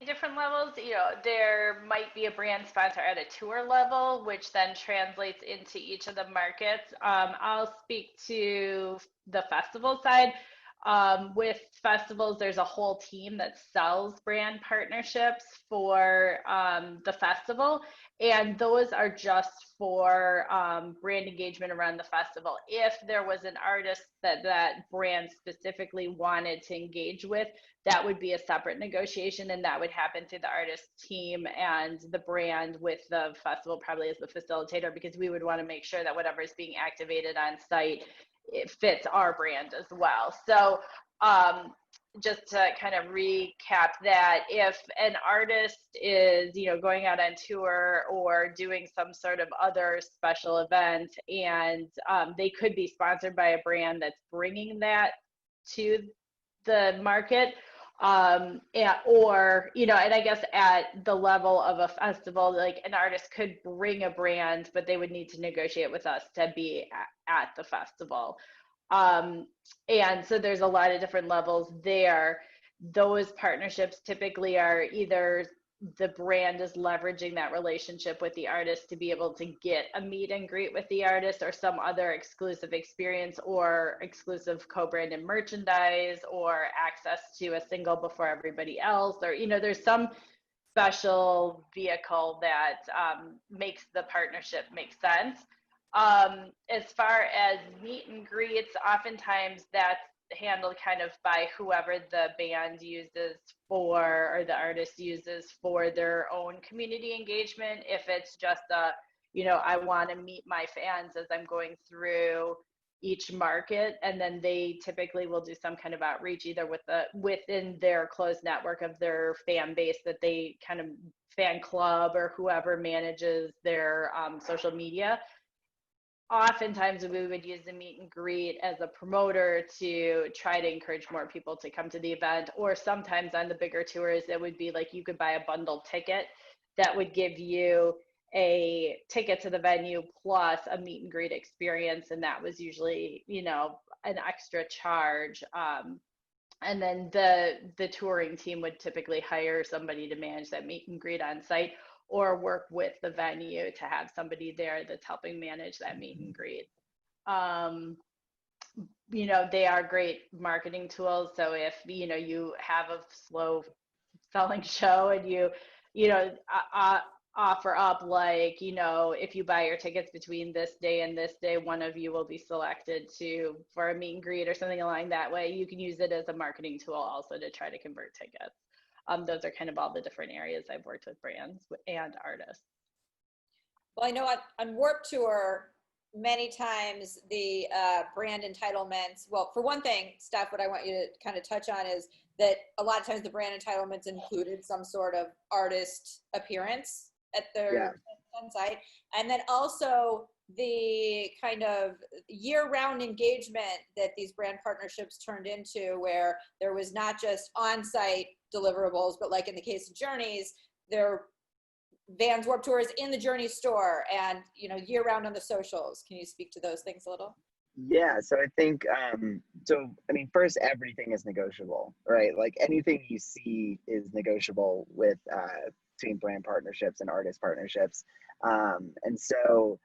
Speaker 3: different levels. You know, there might be a brand sponsor at a tour level, which then translates into each of the markets. I'll speak to the festival side. With festivals, there's a whole team that sells brand partnerships for the festival, and those are just for brand engagement around the festival. If there was an artist that brand specifically wanted to engage with, that would be a separate negotiation, and that would happen through the artist team and the brand with the festival probably as the facilitator, because we would want to make sure that whatever is being activated on site, it fits our brand as well. So just to kind of recap that, if an artist is, you know, going out on tour or doing some sort of other special event, and they could be sponsored by a brand that's bringing that to the market, or, you know, and I guess at the level of a festival, like an artist could bring a brand, but they would need to negotiate with us to be at the festival. And so there's a lot of different levels there. those partnerships typically are either the brand is leveraging that relationship with the artist to be able to get a meet and greet with the artist or some other exclusive experience or exclusive co-branded merchandise or access to a single before everybody else, or, you know, there's some special vehicle that makes the partnership make sense. As far as meet and greets, oftentimes that's handled kind of by whoever the band uses for, or the artist uses for their own community engagement. If it's just a, you know, I want to meet my fans as I'm going through each market, and then they typically will do some kind of outreach either within their closed network of their fan base that they kind of fan club or whoever manages their social media. Oftentimes we would use the meet and greet as a promoter to try to encourage more people to come to the event, or sometimes on the bigger tours it would be like you could buy a bundled ticket that would give you a ticket to the venue plus a meet and greet experience, and that was usually, you know, an extra charge. And then the touring team would typically hire somebody to manage that meet and greet on site, or work with the venue to have somebody there that's helping manage that meet and greet. You know, they are great marketing tools. So if, you know, you have a slow selling show and you know, offer up, like, you know, if you buy your tickets between this day and this day, one of you will be selected for a meet and greet or something along that way. You can use it as a marketing tool also to try to convert tickets. Those are kind of all the different areas I've worked with brands and artists.
Speaker 1: Well, I know on Warped Tour, many times the brand entitlements, well, for one thing, Steph, what I want you to kind of touch on is that a lot of times the brand entitlements included some sort of artist appearance at their site. And then also the kind of year-round engagement that these brand partnerships turned into, where there was not just on-site deliverables, but like in the case of Journeys, their Vans Warped Tours in the Journey store and, you know, year-round on the socials. Can you speak to those things a little?
Speaker 2: Yeah, so I think, I mean, first, everything is negotiable, right? Like anything you see is negotiable with between brand partnerships and artist partnerships. And so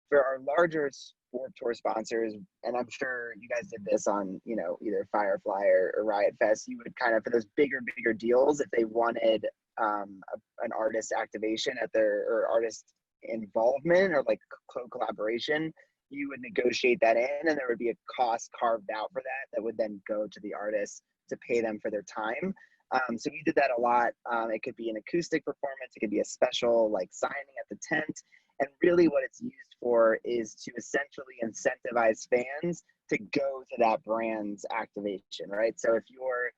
Speaker 2: for our larger Warped Tour sponsors, and I'm sure you guys did this on, you know, either Firefly or Riot Fest, you would kind of, for those bigger deals, if they wanted an artist activation at or artist involvement or like co-collaboration, you would negotiate that in, and there would be a cost carved out for that would then go to the artist to pay them for their time. So we did that a lot. It could be an acoustic performance, it could be a special like signing at the tent. And really what it's used for is to essentially incentivize fans to go to that brand's activation, right? So if you're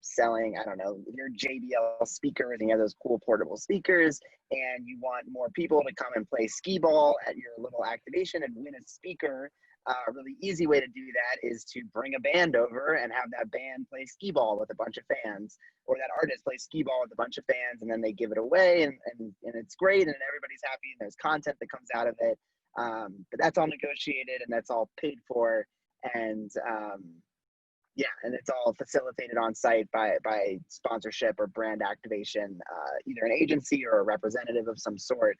Speaker 2: selling, I don't know, your JBL speakers and you have those cool portable speakers and you want more people to come and play skee ball at your little activation and win a speaker, a really easy way to do that is to bring a band over and have that band play skee ball with a bunch of fans, or that artist play skee ball with a bunch of fans, and then they give it away and it's great and everybody's happy and there's content that comes out of it. But that's all negotiated and that's all paid for, and and it's all facilitated on site by sponsorship or brand activation, either an agency or a representative of some sort.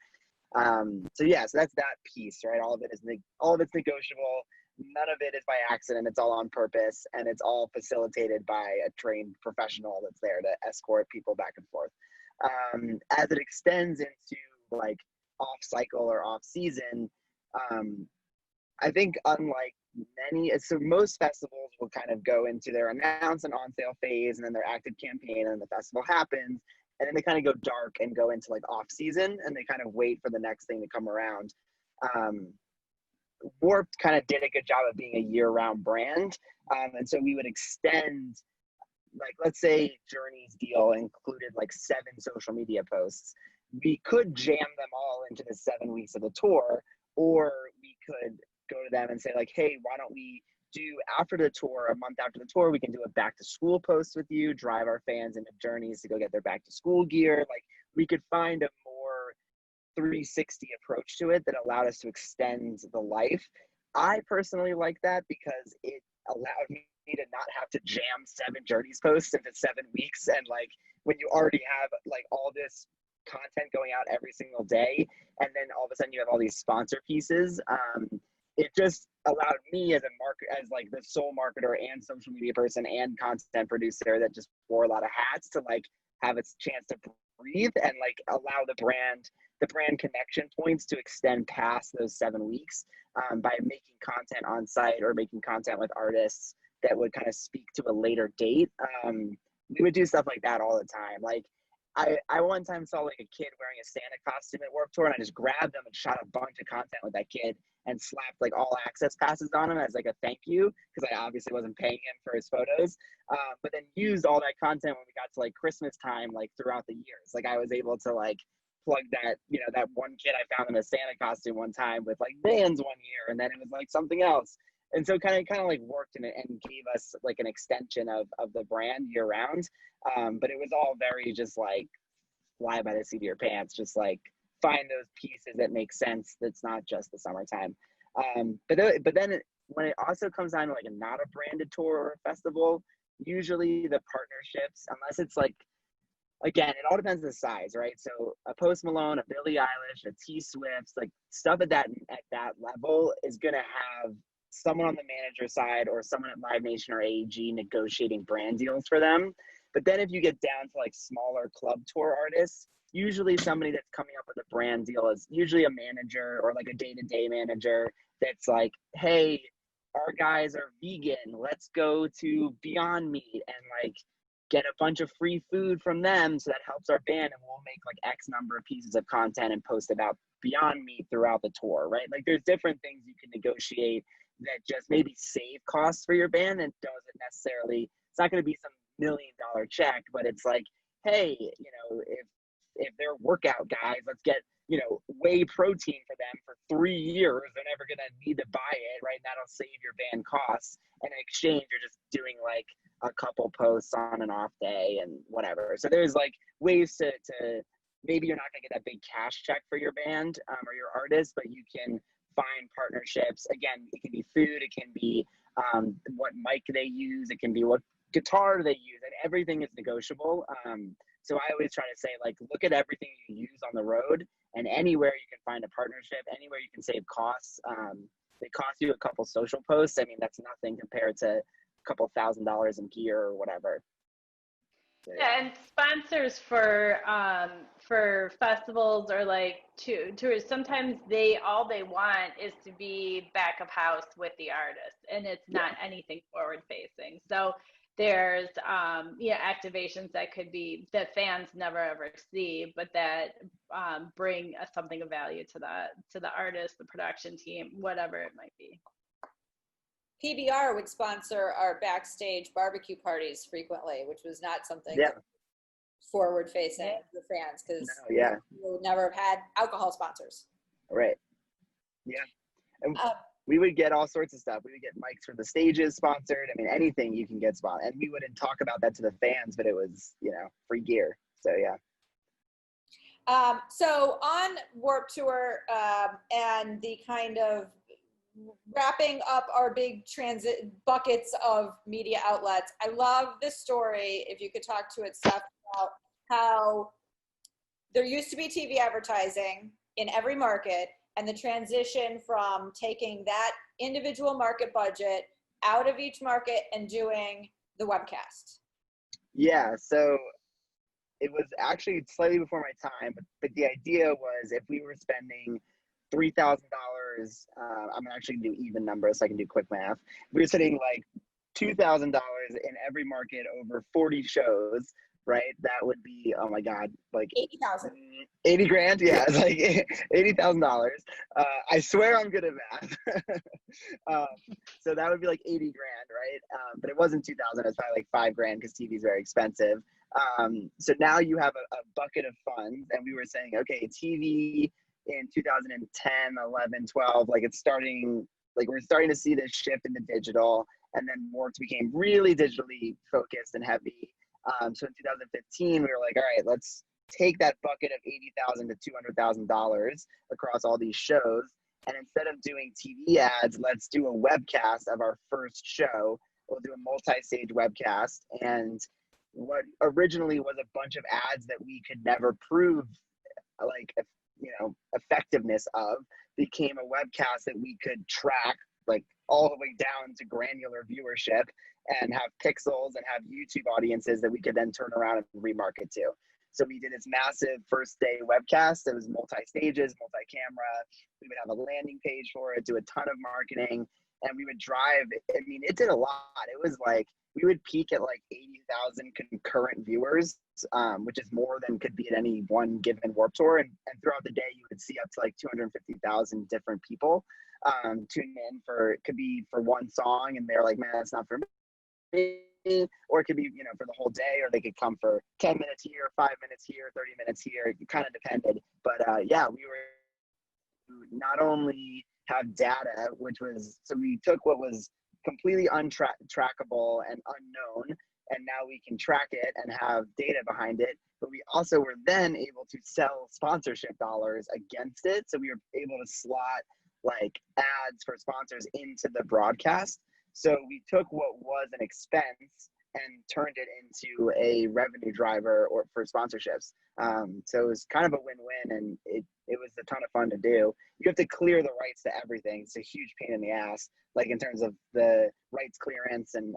Speaker 2: So that's that piece, right? All of it's negotiable. None of it is by accident. It's all on purpose, and it's all facilitated by a trained professional that's there to escort people back and forth. As it extends into like off cycle or off season, I think unlike so most festivals will kind of go into their announce and on sale phase and then their active campaign, and the festival happens. And then they kind of go dark and go into like off season, and they kind of wait for the next thing to come around. Warped kind of did a good job of being a year-round brand. And so we would extend, like, let's say Journey's deal included like 7 social media posts. We could jam them all into the 7 weeks of the tour, or we could go to them and say like, hey, why don't we do after the tour, a month after the tour, we can do a back to school post with you, drive our fans into Journeys to go get their back to school gear. Like, we could find a more 360 approach to it that allowed us to extend the life. I personally like that because it allowed me to not have to jam 7 journeys posts into 7 weeks. And like, when you already have like all this content going out every single day, and then all of a sudden you have all these sponsor pieces, it just allowed me as as like the sole marketer and social media person and content producer that just wore a lot of hats to like have its chance to breathe and like allow the brand connection points to extend past those 7 weeks, by making content on site or making content with artists that would kind of speak to a later date. We would do stuff like that all the time. Like I one time saw like a kid wearing a Santa costume at Warped Tour, and I just grabbed them and shot a bunch of content with that kid and slapped like all access passes on him as like a thank you, because I obviously wasn't paying him for his photos. But then used all that content when we got to like Christmas time, like throughout the years. Like I was able to like plug that, you know, that one kid I found in a Santa costume one time with like Vans one year, and then it was like something else. And so kind of like worked in it and gave us like an extension of the brand year round. But it was all very just like fly by the seat of your pants, just like find those pieces that make sense. That's not just the summertime. But then when it also comes down to like not a branded tour or a festival, usually the partnerships, unless it's like, again, it all depends on the size, right? So a Post Malone, a Billie Eilish, a T Swift, like stuff at that level is gonna have someone on the manager side or someone at Live Nation or AEG negotiating brand deals for them. But then if you get down to like smaller club tour artists, usually somebody that's coming up with a brand deal is usually a manager or like a day-to-day manager that's like, hey, our guys are vegan, let's go to Beyond Meat and like get a bunch of free food from them, so that helps our band, and we'll make like X number of pieces of content and post about Beyond Meat throughout the tour, right? Like there's different things you can negotiate that just maybe save costs for your band and doesn't necessarily, it's not going to be some $1 million check, but it's like, hey, you know, if they're workout guys, let's get, you know, whey protein for them for 3 years. They're never going to need to buy it, right? That'll save your band costs. And in exchange, you're just doing like a couple posts on an off day and whatever. So there's like ways to maybe you're not going to get that big cash check for your band or your artist, but you can find partnerships. Again, it can be food, it can be what mic they use, it can be what guitar they use, and everything is negotiable. So I always try to say, like, look at everything you use on the road, and anywhere you can find a partnership, anywhere you can save costs. They cost you a couple social posts. I mean, that's nothing compared to a couple $1,000s in gear or whatever. So,
Speaker 3: yeah, and sponsors for festivals or like tours, sometimes all they want is to be back of house with the artist, and it's not anything forward facing. So there's activations that could be that fans never ever see, but that bring something of value to the artist, the production team, whatever it might be.
Speaker 1: PBR would sponsor our backstage barbecue parties frequently, which was not something forward facing for fans, because we would never have had alcohol sponsors.
Speaker 2: Right. Yeah. And we would get all sorts of stuff. We would get mics for the stages sponsored. I mean, anything you can get sponsored. And we wouldn't talk about that to the fans, but it was, you know, free gear. So, yeah.
Speaker 1: So on Warped Tour and the kind of wrapping up our big transit buckets of media outlets, I love this story, if you could talk to it, Steph, about how there used to be TV advertising in every market, and the transition from taking that individual market budget out of each market and doing the webcast. Yeah,
Speaker 2: so it was actually slightly before my time, but the idea was if we were spending $3,000, I'm actually going to do even numbers so I can do quick math. We were spending like $2,000 in every market over 40 shows, right? That would be, oh my God, like
Speaker 1: 80,000.
Speaker 2: 80 grand? Yeah, it's like $80,000. I swear I'm good at math. So that would be like 80 grand, right? But it wasn't 2,000, it was probably like $5 grand because TV is very expensive. So now you have a bucket of funds, and we were saying, okay, TV in 2010, 11, 12, like it's starting, like we're starting to see this shift into digital, and then Warped became really digitally focused and heavy. So in 2015, we were like, all right, let's take that bucket of $80,000 to $200,000 across all these shows And instead of doing TV ads, let's do a webcast of our first show. We'll do a multi-stage webcast. And what originally was a bunch of ads that we could never prove like, effectiveness of, became a webcast that we could track like all the way down to granular viewership and have pixels and have YouTube audiences that we could then turn around and remarket to. So we did this massive first day webcast. It was multi-stages, multi-camera. We would have a landing page for it, do a ton of marketing, and we would drive. I mean, it did a lot. It was like, we would peak at like 80,000 concurrent viewers, which is more than could be at any one given Warped Tour. And throughout the day, you would see up to like 250,000 different people tune in for, it could be for one song, and they're like, man, that's not for me. Or it could be, for the whole day, or they could come for 10 minutes here, 5 minutes here, 30 minutes here. It kind of depended. But yeah, we were not only have data, which was, so we took what was completely untrackable and unknown, and now we can track it and have data behind it. But we also were then able to sell sponsorship dollars against it. So we were able to slot like ads for sponsors into the broadcast. So we took what was an expense and turned it into a revenue driver or for sponsorships. So it was kind of a win-win, and it was a ton of fun to do. You have to clear the rights to everything. It's a huge pain in the ass, like in terms of the rights clearance, and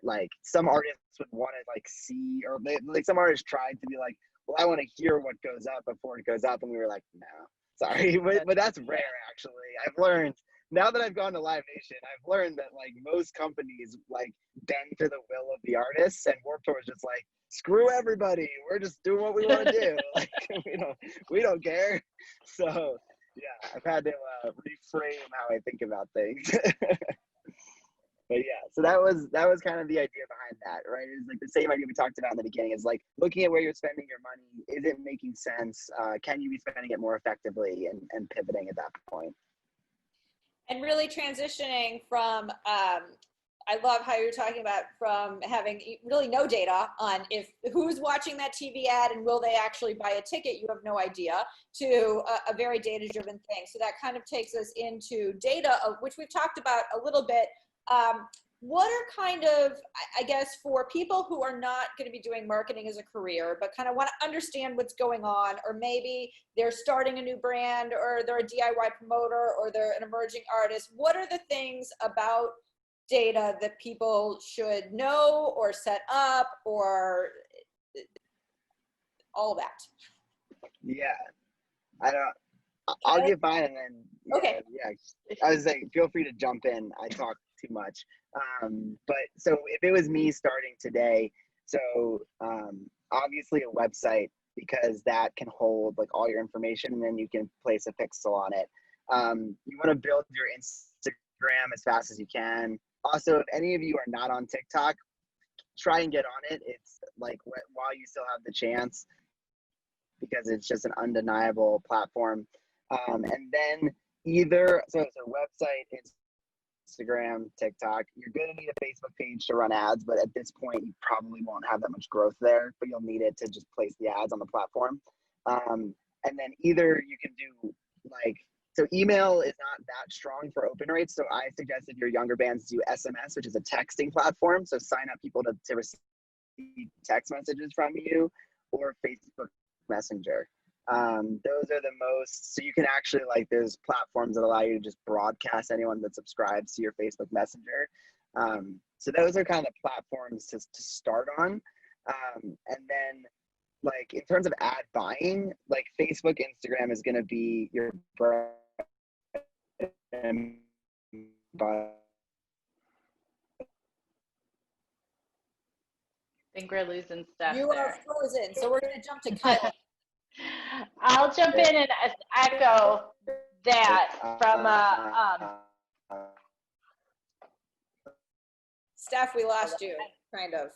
Speaker 2: like some artists would want to like see, or like some artists tried to be like, well, I want to hear what goes up before it goes up, and we were like, no, sorry, but that's rare actually. I've learned. Now that I've gone to Live Nation, I've learned that like most companies like bend to the will of the artists, and Warped Tour is just like, screw everybody, we're just doing what we want to do. Like we don't care. So yeah, I've had to reframe how I think about things. But yeah, so that was kind of the idea behind that, right? It's like the same idea we talked about in the beginning. Is like looking at where you're spending your money. Is it making sense? Can you be spending it more effectively, and pivoting at that point?
Speaker 1: And really transitioning from, I love how you're talking about from having really no data on who's watching that TV ad and will they actually buy a ticket, you have no idea, to a very data-driven thing. So that kind of takes us into data, of which we've talked about a little bit. What are kind of, I guess, for people who are not going to be doing marketing as a career, but kind of want to understand what's going on, or maybe they're starting a new brand, or they're a DIY promoter, or they're an emerging artist, what are the things about data that people should know or set up, or all of that?
Speaker 2: Yeah, I'll get mine, and then
Speaker 1: okay.
Speaker 2: Yeah, I was like, feel free to jump in. I talk too much. But so if it was me starting today, so obviously a website, because that can hold like all your information, and then you can place a pixel on it. You want to build your Instagram as fast as you can. Also, if any of you are not on TikTok, try and get on it. It's like while you still have the chance, because it's just an undeniable platform. And then either, so it's a website, Instagram, TikTok. You're going to need a Facebook page to run ads, but at this point, you probably won't have that much growth there, but you'll need it to just place the ads on the platform. And then either you can do like, so email is not that strong for open rates. So I suggested your younger bands do SMS, which is a texting platform. So sign up people to receive text messages from you, or Facebook Messenger. Those are the most, so you can actually, like, there's platforms that allow you to just broadcast anyone that subscribes to your Facebook Messenger. So those are kind of platforms to start on. And then, like, in terms of ad buying, like Facebook, Instagram is going to be your brand. But
Speaker 3: I think we're losing Steph.
Speaker 1: You are frozen, so we're going to jump to Kyla.
Speaker 3: I'll jump in and echo that from
Speaker 1: Steph, we lost you, kind of.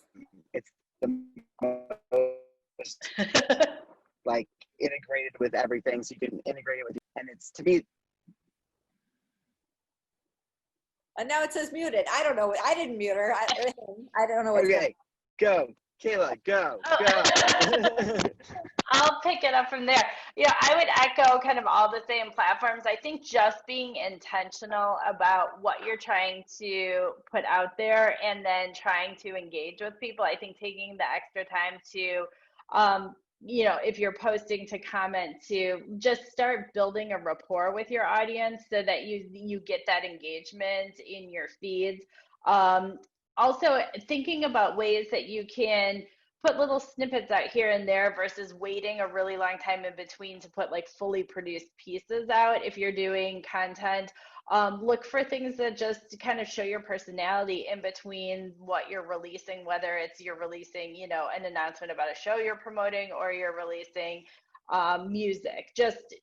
Speaker 2: It's the most like integrated with everything, so you can integrate it with, and it's, to me.
Speaker 1: And now it says muted. I don't know. I didn't mute her. I don't know what's
Speaker 2: Okay, go. Kayla, go.
Speaker 3: I'll pick it up from there. Yeah, I would echo kind of all the same platforms. I think just being intentional about what you're trying to put out there and then trying to engage with people. I think taking the extra time to, if you're posting, to comment, to just start building a rapport with your audience so that you get that engagement in your feeds. Also thinking about ways that you can put little snippets out here and there versus waiting a really long time in between to put like fully produced pieces out. If you're doing content, look for things that just kind of show your personality in between what you're releasing, whether it's you're releasing, an announcement about a show you're promoting, or you're releasing music. Just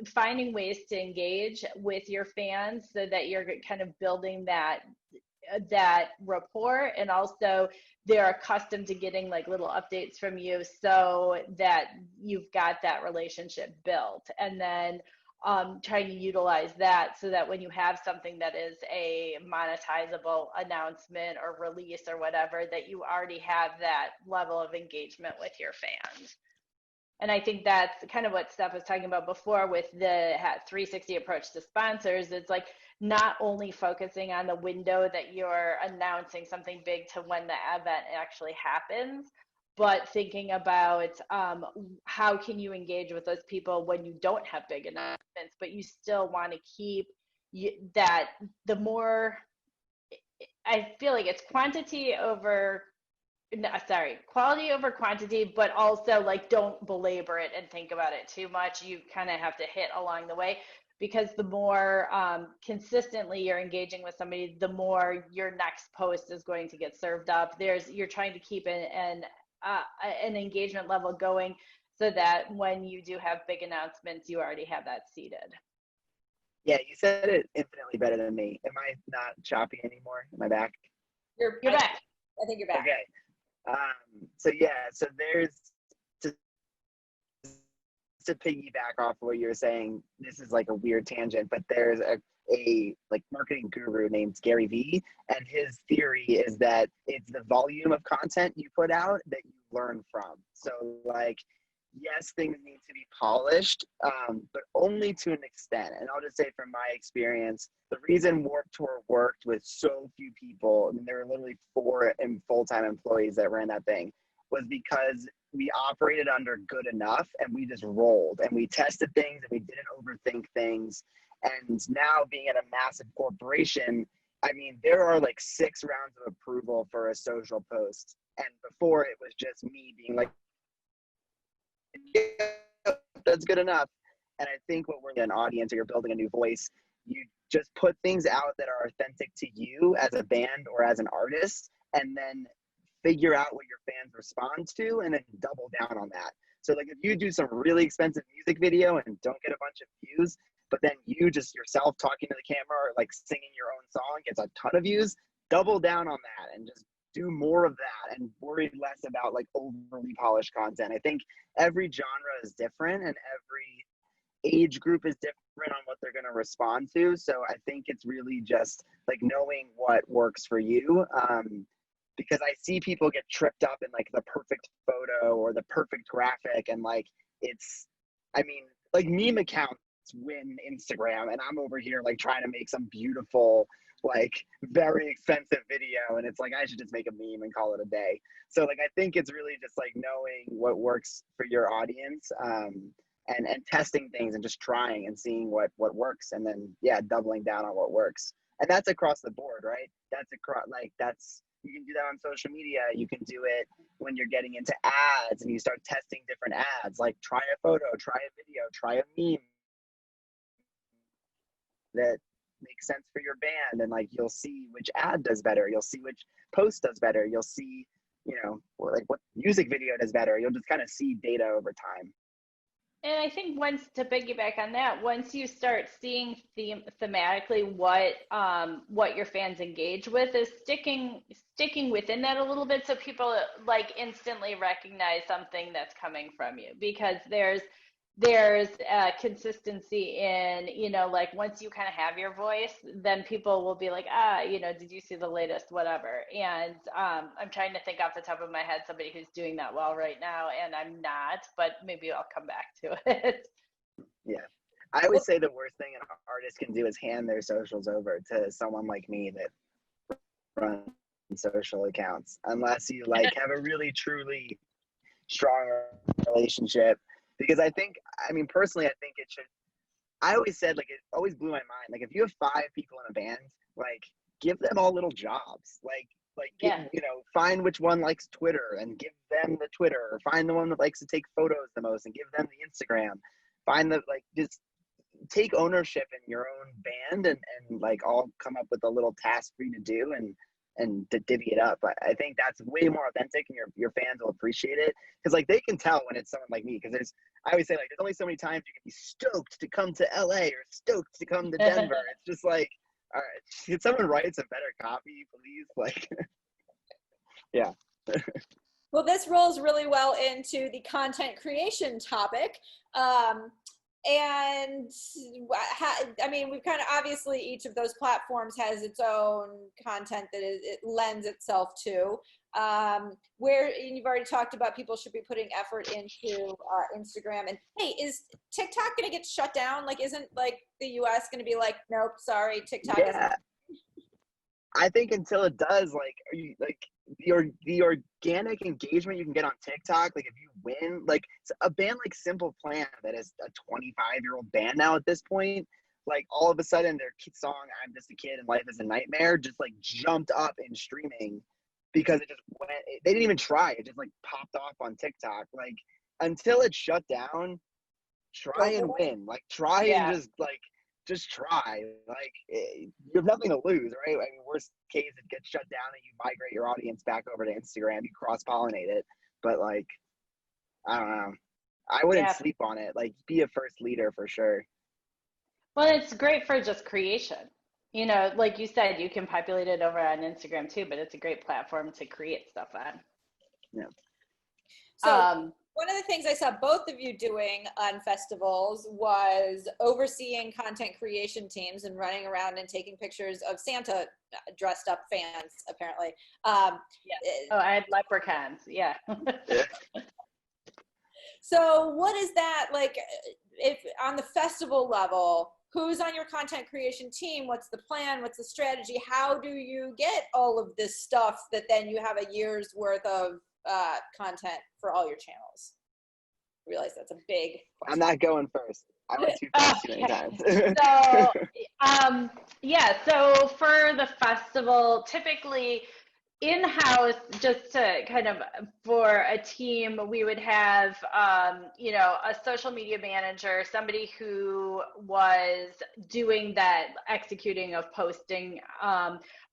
Speaker 3: finding ways to engage with your fans so that you're kind of building that rapport, and also they're accustomed to getting like little updates from you so that you've got that relationship built, and then trying to utilize that so that when you have something that is a monetizable announcement or release or whatever, that you already have that level of engagement with your fans. And I think that's kind of what Steph was talking about before with the 360 approach to sponsors. It's like not only focusing on the window that you're announcing something big to when the event actually happens, but thinking about how can you engage with those people when you don't have big announcements, but you still want to keep that. The more, I feel like it's quality over quantity, but also like don't belabor it and think about it too much. You kind of have to hit along the way, because the more consistently you're engaging with somebody, the more your next post is going to get served up. You're trying to keep an engagement level going so that when you do have big announcements, you already have that seated.
Speaker 2: Yeah, you said it infinitely better than me. Am I not choppy anymore? Am I back?
Speaker 1: You're back. I think you're back.
Speaker 2: Okay. So there's to piggyback off what you were saying. This is like a weird tangent, but there's a like marketing guru named Gary Vee, and his theory is that it's the volume of content you put out that you learn from. So like, yes, things need to be polished, but only to an extent. And I'll just say from my experience, the reason Warped Tour worked with so few people, I mean, there were literally 4 full-time employees that ran that thing, was because we operated under good enough and we just rolled and we tested things and we didn't overthink things. And now being at a massive corporation, I mean, there are like 6 rounds of approval for a social post. And before it was just me being like, yeah, that's good enough. And I think when we're an audience or you're building a new voice, you just put things out that are authentic to you as a band or as an artist, and then figure out what your fans respond to and then double down on that. So like if you do some really expensive music video and don't get a bunch of views, but then you just yourself talking to the camera or like singing your own song gets a ton of views, double down on that and just do more of that and worry less about like overly polished content. I think every genre is different and every age group is different on what they're going to respond to. So I think it's really just like knowing what works for you. Because I see people get tripped up in like the perfect photo or the perfect graphic, and like like meme accounts win Instagram, and I'm over here like trying to make some beautiful, like very expensive video, and it's like I should just make a meme and call it a day. So like I think it's really just like knowing what works for your audience, and testing things and just trying and seeing what works, and then doubling down on what works. And that's across the board, right? You can do that on social media. You can do it when you're getting into ads and you start testing different ads. Like try a photo, try a video, try a meme that makes sense for your band. And like you'll see which ad does better. You'll see which post does better. You'll see, like what music video does better. You'll just kind of see data over time.
Speaker 3: And I think to piggyback on that, once you start seeing thematically what your fans engage with, is sticking within that a little bit, so people like instantly recognize something that's coming from you. Because there's there's a consistency in, you know, like once you kind of have your voice, then people will be like, you know, did you see the latest, whatever. And I'm trying to think off the top of my head somebody who's doing that well right now, and I'm not, but maybe I'll come back to it.
Speaker 2: Yeah. I always say the worst thing an artist can do is hand their socials over to someone like me that runs social accounts, unless you like have a really truly strong relationship. Because I mean, personally, I think it should, I always said, like, it always blew my mind. Like, if you have 5 people in a band, like, give them all little jobs.
Speaker 3: Yeah.
Speaker 2: You know, find which one likes Twitter and give them the Twitter, or find the one that likes to take photos the most and give them the Instagram. Just take ownership in your own band and like all come up with a little task for you to do and to divvy it up. I think that's way more authentic, and your fans will appreciate it, because like they can tell when it's someone like me, because I always say, like, there's only so many times you can be stoked to come to LA or stoked to come to Denver. It's just like, all right, can someone write some better copy, please? Like, yeah.
Speaker 1: Well, this rolls really well into the content creation topic. And I mean, we've kind of, obviously each of those platforms has its own content that it lends itself to, where you've already talked about people should be putting effort into Instagram. And hey, is TikTok going to get shut down? Like, isn't like the US going to be like, nope, sorry, TikTok
Speaker 2: Yeah. I think until it does, like, are you like the organic engagement you can get on TikTok, like if you win, like a band like Simple Plan that is a 25-year-old band now at this point, like all of a sudden their song "I'm Just a Kid and Life is a Nightmare" just like jumped up in streaming because it just went. They didn't even try; it just like popped off on TikTok. Like, until it's shut down, try and win. Like, try and just try. Like, you have nothing to lose, right? I mean, worst case, it gets shut down and you migrate your audience back over to Instagram. You cross-pollinate it. But, like, I don't know. I wouldn't sleep on it. Like, be a first leader for sure.
Speaker 3: Well, it's great for just creation. You know, like you said, you can populate it over on Instagram too, but it's a great platform to create stuff on.
Speaker 2: Yeah.
Speaker 1: So, one of the things I saw both of you doing on festivals was overseeing content creation teams and running around and taking pictures of Santa dressed up fans, apparently.
Speaker 3: Oh, I had leprechauns. Yeah.
Speaker 1: So what is that like, if on the festival level, who's on your content creation team? What's the plan? What's the strategy? How do you get all of this stuff that then you have a year's worth of content for all your channels? I realize that's a big question.
Speaker 2: I'm not going first. I went too fast too many times.
Speaker 3: So for the festival, typically in-house, just to kind of, for a team, we would have, you know, a social media manager, somebody who was doing that executing of posting,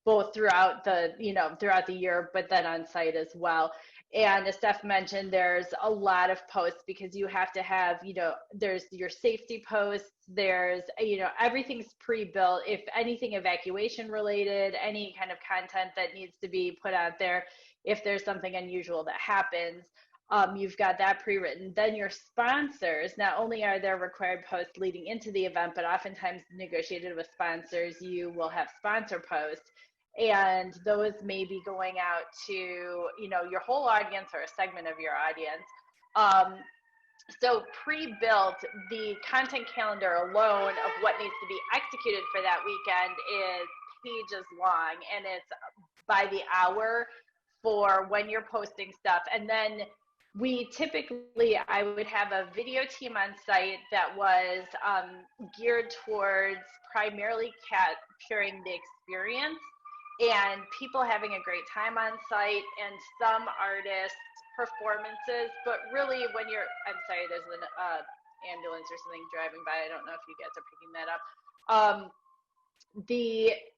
Speaker 3: both throughout the, you know, throughout the year, but then on site as well. And as Steph mentioned, there's a lot of posts because you have to have, you know, there's your safety posts, there's, you know, everything's pre-built. If anything evacuation related, any kind of content that needs to be put out there, if there's something unusual that happens, you've got that pre-written. Then your sponsors, not only are there required posts leading into the event, but oftentimes negotiated with sponsors, you will have sponsor posts. And those may be going out to, you know, your whole audience or a segment of your audience. So pre-built, the content calendar alone of what needs to be executed for that weekend is pages long, and it's by the hour for when you're posting stuff. And then I would have a video team on site that was geared towards primarily capturing the experience and people having a great time on site, and some artists' performances. But really, I'm sorry, there's an ambulance or something driving by. I don't know if you guys are picking that up.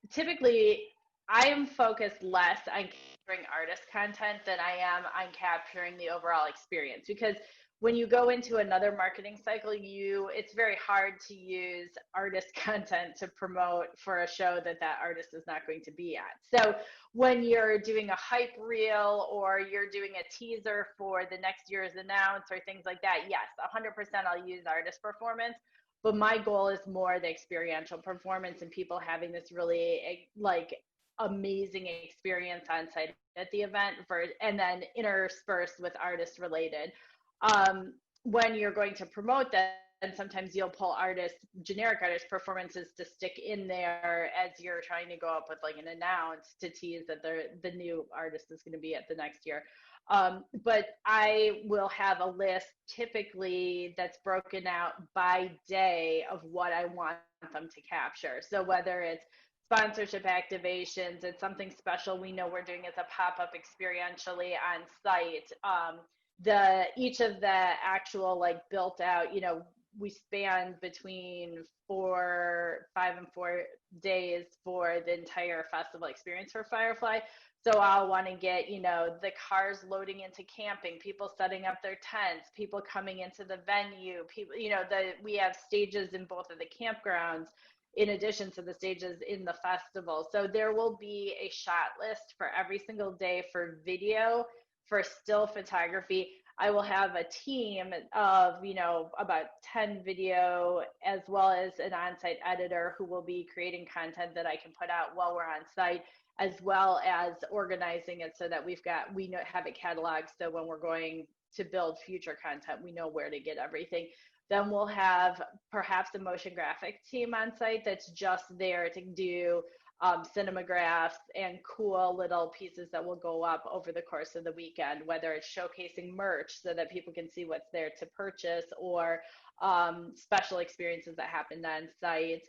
Speaker 3: Typically, I am focused less on capturing artist content than I am on capturing the overall experience, because when you go into another marketing cycle, it's very hard to use artist content to promote for a show that artist is not going to be at. So when you're doing a hype reel or you're doing a teaser for the next year's announce or things like that, yes, 100% I'll use artist performance. But my goal is more the experiential performance and people having this really like amazing experience on site at the event and then interspersed with artist related. When you're going to promote that, and sometimes you'll pull generic artist performances to stick in there as you're trying to go up with like an announce to tease that the new artist is going to be at the next year. But I will have a list typically that's broken out by day of what I want them to capture. So whether it's sponsorship activations, it's something special we know we're doing as a pop-up experientially on site. Each of the actual like built out, we span between 5 and 4 days for the entire festival experience for Firefly. So I'll want to get, the cars loading into camping, people setting up their tents, people coming into the venue, people, we have stages in both of the campgrounds in addition to the stages in the festival. So there will be a shot list for every single day for video, for still photography. I will have a team of, about 10 video, as well as an on-site editor who will be creating content that I can put out while we're on site, as well as organizing it so that we have it cataloged. So when we're going to build future content, we know where to get everything. Then we'll have perhaps a motion graphic team on site that's just there to do cinemagraphs and cool little pieces that will go up over the course of the weekend, whether it's showcasing merch so that people can see what's there to purchase, or special experiences that happened on site.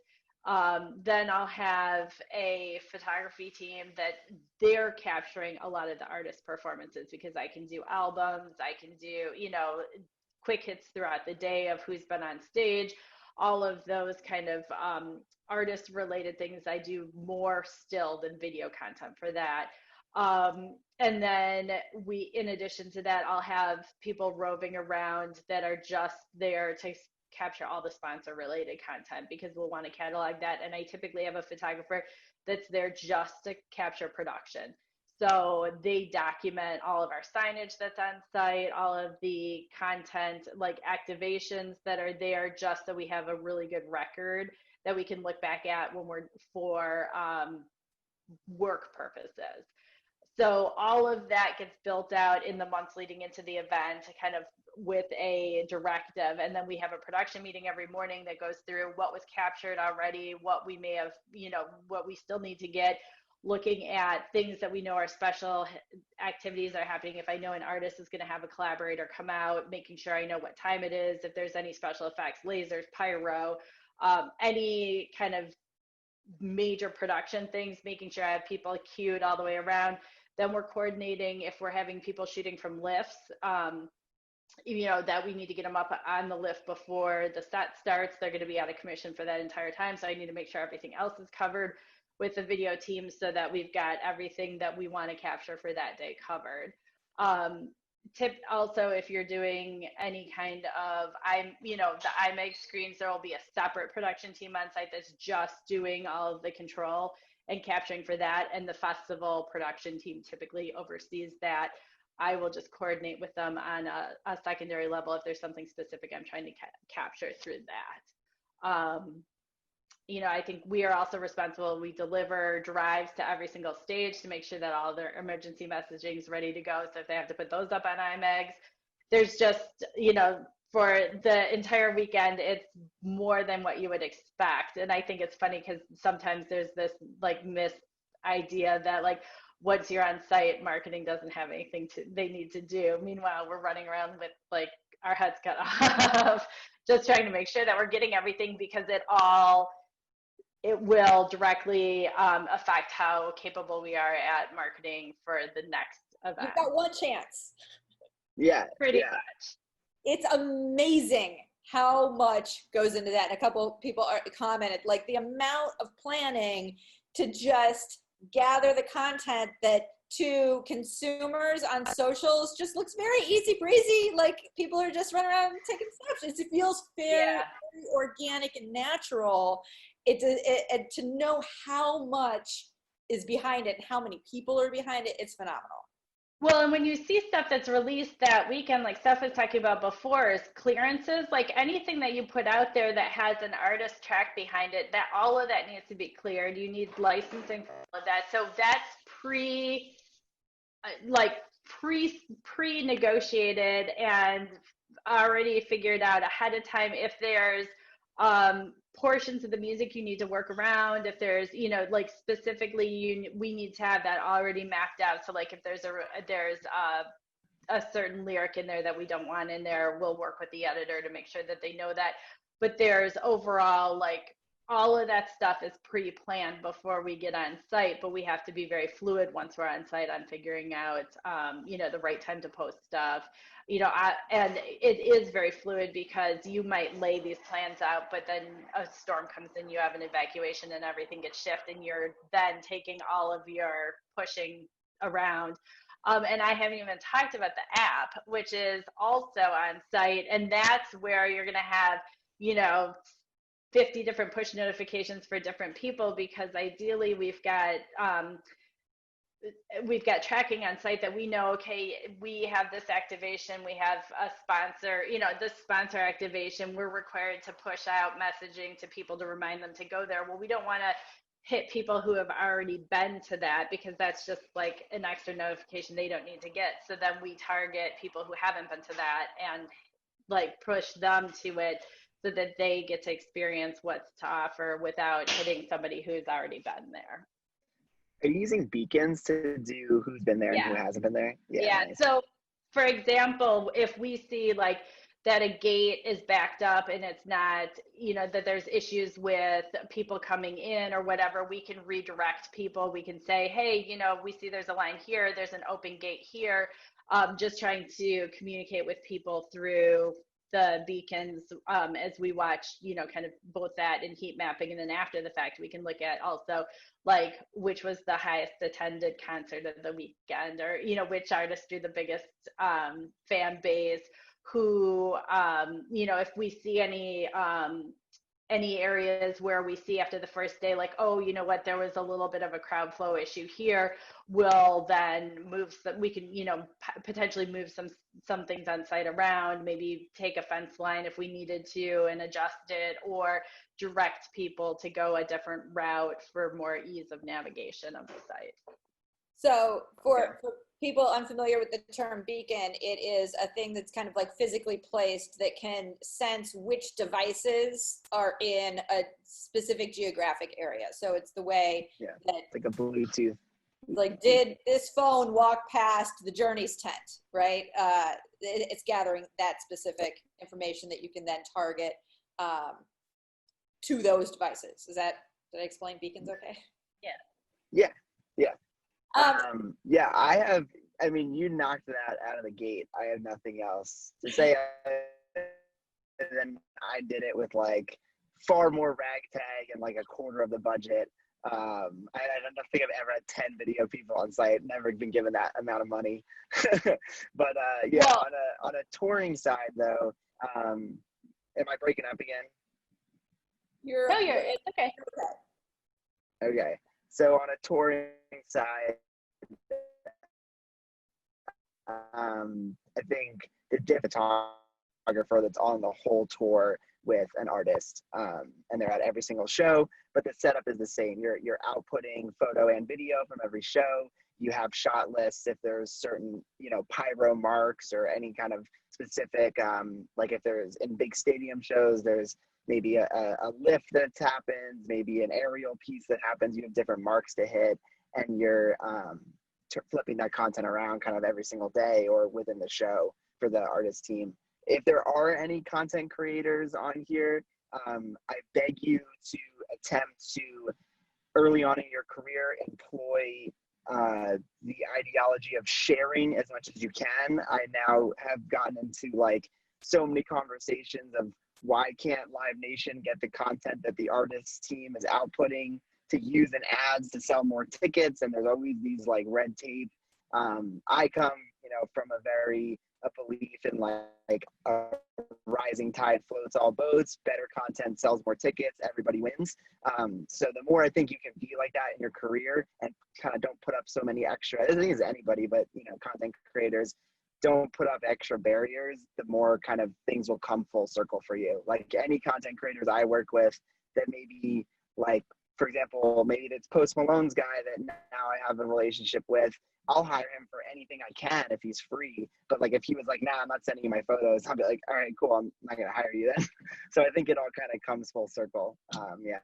Speaker 3: Then I'll have a photography team that they're capturing a lot of the artist performances, because I can do albums, I can do, quick hits throughout the day of who's been on stage, all of those kind of artist related things. I do more still than video content for that. And then in addition to that, I'll have people roving around that are just there to capture all the sponsor related content, because we'll want to catalog that. And I typically have a photographer that's there just to capture production. So they document all of our signage that's on site, all of the content, like activations that are there, just so we have a really good record that we can look back at when we're for work purposes. So all of that gets built out in the months leading into the event, kind of with a directive. And then we have a production meeting every morning that goes through what was captured already, what we may have, what we still need to get, looking at things that we know are special activities are happening. If I know an artist is going to have a collaborator come out, making sure I know what time it is, if there's any special effects, lasers, pyro, any kind of major production things, making sure I have people queued all the way around. Then we're coordinating if we're having people shooting from lifts, that we need to get them up on the lift before the set starts. They're going to be out of commission for that entire time. So I need to make sure everything else is covered with the video team so that we've got everything that we want to capture for that day covered. Tip also, if you're doing any kind of, the IMAG screens, there will be a separate production team on site that's just doing all of the control and capturing for that. And the festival production team typically oversees that. I will just coordinate with them on a secondary level if there's something specific I'm trying to capture through that. I think we are also responsible. We deliver drives to every single stage to make sure that all their emergency messaging is ready to go. So if they have to put those up on IMAGs, there's just, for the entire weekend, it's more than what you would expect. And I think it's funny because sometimes there's this like myth idea that like once you're on site, marketing doesn't have anything they need to do. Meanwhile, we're running around with like our heads cut off, just trying to make sure that we're getting everything, because it will directly affect how capable we are at marketing for the next event.
Speaker 1: You've got one chance.
Speaker 2: Yeah.
Speaker 3: Pretty much.
Speaker 1: It's amazing how much goes into that. And a couple of people commented, like the amount of planning to just gather the content that to consumers on socials just looks very easy breezy. Like people are just running around taking snaps. It feels very organic and natural. And to know how much is behind it and how many people are behind it, it's phenomenal.
Speaker 3: Well, and when you see stuff that's released that weekend, like Steph was talking about before, is clearances, like anything that you put out there that has an artist track behind it, that all of that needs to be cleared. You need licensing for all of that. So that's pre-negotiated and already figured out ahead of time. If there's portions of the music you need to work around, if there's, you know, like specifically we need to have that already mapped out. So like if there's a certain lyric in there that we don't want in there, we'll work with the editor to make sure that they know that. But there's overall, like, all of that stuff is pre-planned before we get on site, but we have to be very fluid once we're on site on figuring out, you know, the right time to post stuff. You know, and it is very fluid because you might lay these plans out, but then a storm comes in, you have an evacuation and everything gets shifted, and you're then taking all of your pushing around. And I haven't even talked about the app, which is also on site. And that's where you're going to have, you know, 50 different push notifications for different people, because ideally we've got tracking on site that we know, okay, we have this activation, we have a sponsor, you know, this sponsor activation, we're required to push out messaging to people to remind them to go there. Well, we don't want to hit people who have already been to that, because that's just like an extra notification they don't need to get. So then we target people who haven't been to that and like push them to it so that they get to experience what's to offer without hitting somebody who's already been there.
Speaker 2: Are you using beacons to do who's been there and who hasn't been there?
Speaker 3: Yeah.
Speaker 2: Nice.
Speaker 3: So for example, if we see like that a gate is backed up and it's not, you know, that there's issues with people coming in or whatever, we can redirect people. We can say, hey, you know, we see there's a line here, there's an open gate here. Just trying to communicate with people through the beacons as we watch, you know, kind of both that and heat mapping. And then after the fact, we can look at also like which was the highest attended concert of the weekend, or, you know, which artists do the biggest fan base, who, you know, if we see any areas where we see after the first day, like, oh, you know what, there was a little bit of a crowd flow issue here, we'll then move some, we can, you know, potentially move some things on site around, maybe take a fence line if we needed to and adjust it, or direct people to go a different route for more ease of navigation of the site.
Speaker 1: So for people unfamiliar with the term beacon, it is a thing that's kind of like physically placed that can sense which devices are in a specific geographic area. So it's the way that,
Speaker 2: like a Bluetooth.
Speaker 1: Like, did this phone walk past the Journey's tent, right? It's gathering that specific information that you can then target to those devices. Did I explain beacons okay?
Speaker 2: Yeah. I mean, you knocked that out of the gate. I have nothing else to say. And then I did it with like far more ragtag and like a quarter of the budget. I don't think I've ever had 10 video people on site, never been given that amount of money. But on a touring side though, am I breaking up again?
Speaker 3: It's okay.
Speaker 2: Okay. So on a touring side, I think the photographer that's on the whole tour with an artist, and they're at every single show, but the setup is the same. You're outputting photo and video from every show. You have shot lists if there's certain, you know, pyro marks or any kind of specific, like if there's in big stadium shows, there's maybe a lift that happens, maybe an aerial piece that happens. You have different marks to hit, and you're flipping that content around kind of every single day or within the show for the artist team. If there are any content creators on here, I beg you to attempt to, early on in your career, employ the ideology of sharing as much as you can. I now have gotten into like so many conversations of why can't Live Nation get the content that the artist team is outputting to use in ads to sell more tickets, and there's always these like red tape I come, from a belief in like a rising tide floats all boats, better content sells more tickets, everybody wins. So the more I think you can be like that in your career and kind of don't put up so many extra, I think it's anybody, but content creators, don't put up extra barriers, the more kind of things will come full circle for you. Like any content creators I work with that maybe like, for example, maybe it's Post Malone's guy that now I have a relationship with. I'll hire him for anything I can if he's free. But like if he was like, nah, I'm not sending you my photos, I'll be like, all right, cool, I'm not gonna hire you then. So I think it all kind of comes full circle. Yeah.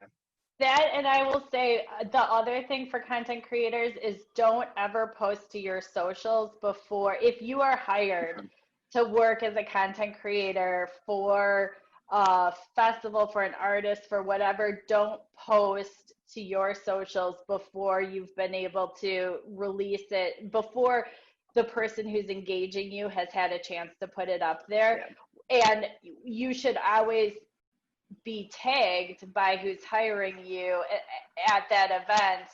Speaker 3: That, and I will say the other thing for content creators is don't ever post to your socials before, if you are hired to work as a content creator for a festival, for an artist, for whatever, don't post to your socials before you've been able to release it, before the person who's engaging you has had a chance to put it up there. Yeah. And you should always be tagged by who's hiring you at that event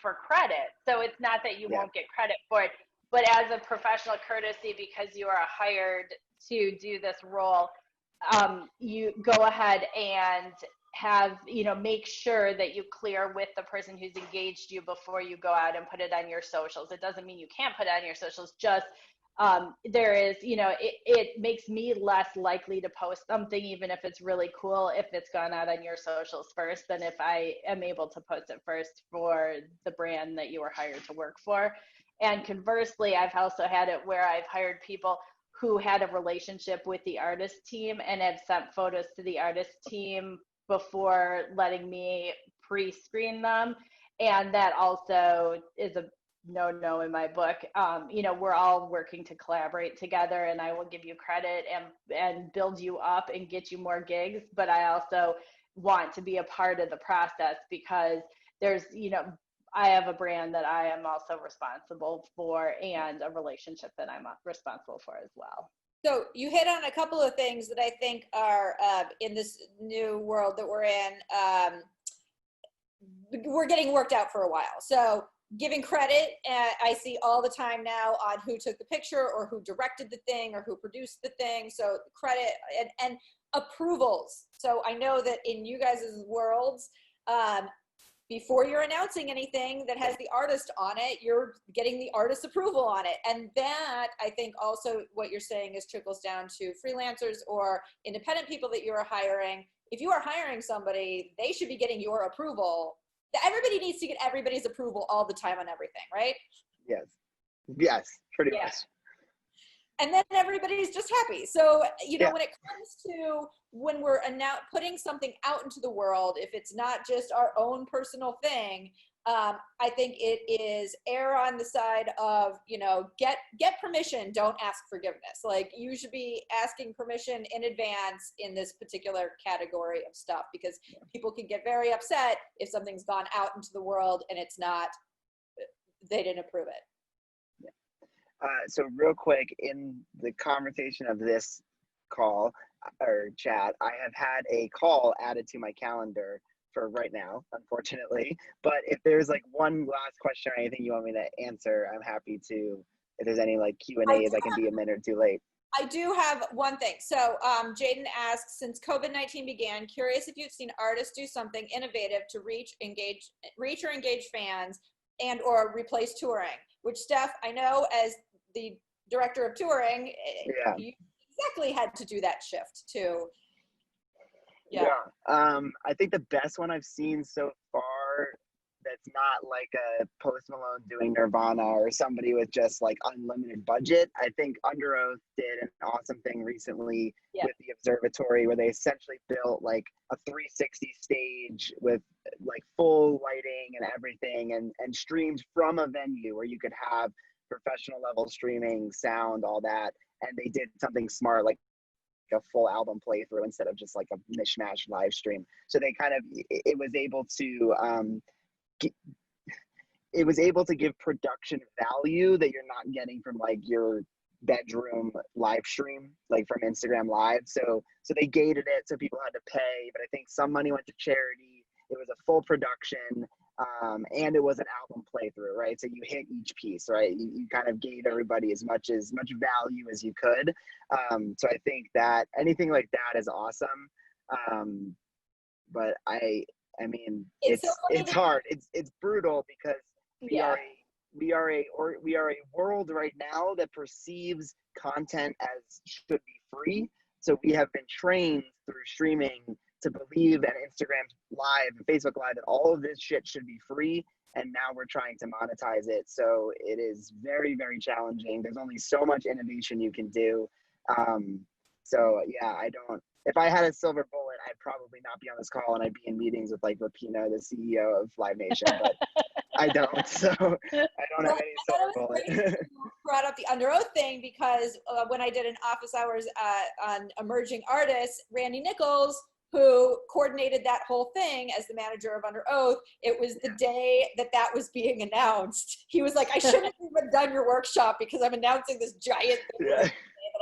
Speaker 3: for credit. So it's not that you won't get credit for it, but as a professional courtesy, because you are hired to do this role, you go ahead and have, make sure that you clear with the person who's engaged you before you go out and put it on your socials. It doesn't mean you can't put it on your socials, just there is, it makes me less likely to post something, even if it's really cool, if it's gone out on your socials first, than if I am able to post it first for the brand that you were hired to work for. And conversely, I've also had it where I've hired people who had a relationship with the artist team and have sent photos to the artist team before letting me pre-screen them. And that also is a no in my book. We're all working to collaborate together, and I will give you credit and build you up and get you more gigs, but I also want to be a part of the process, because there's, I have a brand that I am also responsible for and a relationship that I'm responsible for as well.
Speaker 1: So you hit on a couple of things that I think are in this new world that we're in, we're getting worked out for a while. So giving credit, I see all the time now on who took the picture or who directed the thing or who produced the thing. So credit and approvals. So I know that in you guys' worlds, before you're announcing anything that has the artist on it, you're getting the artist's approval on it. And that, I think also what you're saying is trickles down to freelancers or independent people that you're hiring. If you are hiring somebody, they should be getting your approval. Everybody needs to get everybody's approval all the time on everything, right?
Speaker 2: Yes, pretty much.
Speaker 1: And then everybody's just happy. So, when it comes to when we're putting something out into the world, if it's not just our own personal thing, I think it is err on the side of, get permission, don't ask forgiveness. Like, you should be asking permission in advance in this particular category of stuff, because people can get very upset if something's gone out into the world and it's not, they didn't approve it.
Speaker 2: So real quick, in the conversation of this call or chat, I have had a call added to my calendar for right now, unfortunately. But if there's like one last question or anything you want me to answer, I'm happy to. If there's any like Q&As, I can be a minute or two late.
Speaker 1: I do have one thing. So Jaden asks, since COVID-19 began, curious if you've seen artists do something innovative to reach or engage fans and or replace touring, which Steph, I know as the director of touring, you exactly had to do that shift too.
Speaker 2: I think the best one I've seen so far that's not like a Post Malone doing Nirvana or somebody with just like unlimited budget. I think Under Oath did an awesome thing recently with the observatory, where they essentially built like a 360 stage with like full lighting and everything, and streamed from a venue where you could have professional level streaming, sound, all that. And they did something smart, like a full album playthrough instead of just like a mishmash live stream. So they kind of, it was able to give production value that you're not getting from like your bedroom live stream, like from Instagram Live. So they gated it so people had to pay, but I think some money went to charity. It was a full production. and it was an album playthrough, right? So you hit each piece, right? You kind of gave everybody as much value as you could. So I think that anything like that is awesome. But I mean,
Speaker 1: It's so funny
Speaker 2: it's hard. It's brutal because
Speaker 3: Yeah.
Speaker 2: we are a world right now that perceives content as should be free. So we have been trained through streaming to believe, and Instagram Live and Facebook Live, that all of this shit should be free. And now we're trying to monetize it. So it is very, very challenging. There's only so much innovation you can do. So yeah, if I had a silver bullet, I'd probably not be on this call and I'd be in meetings with like Rapina, the CEO of Live Nation, but I don't. So I don't have any silver bullet.
Speaker 1: You brought up the Under Oath thing because when I did an office hours on emerging artists, Randy Nichols, who coordinated that whole thing as the manager of Under Oath, it was the day that was being announced. He was like, I shouldn't have even done your workshop because I'm announcing this giant thing that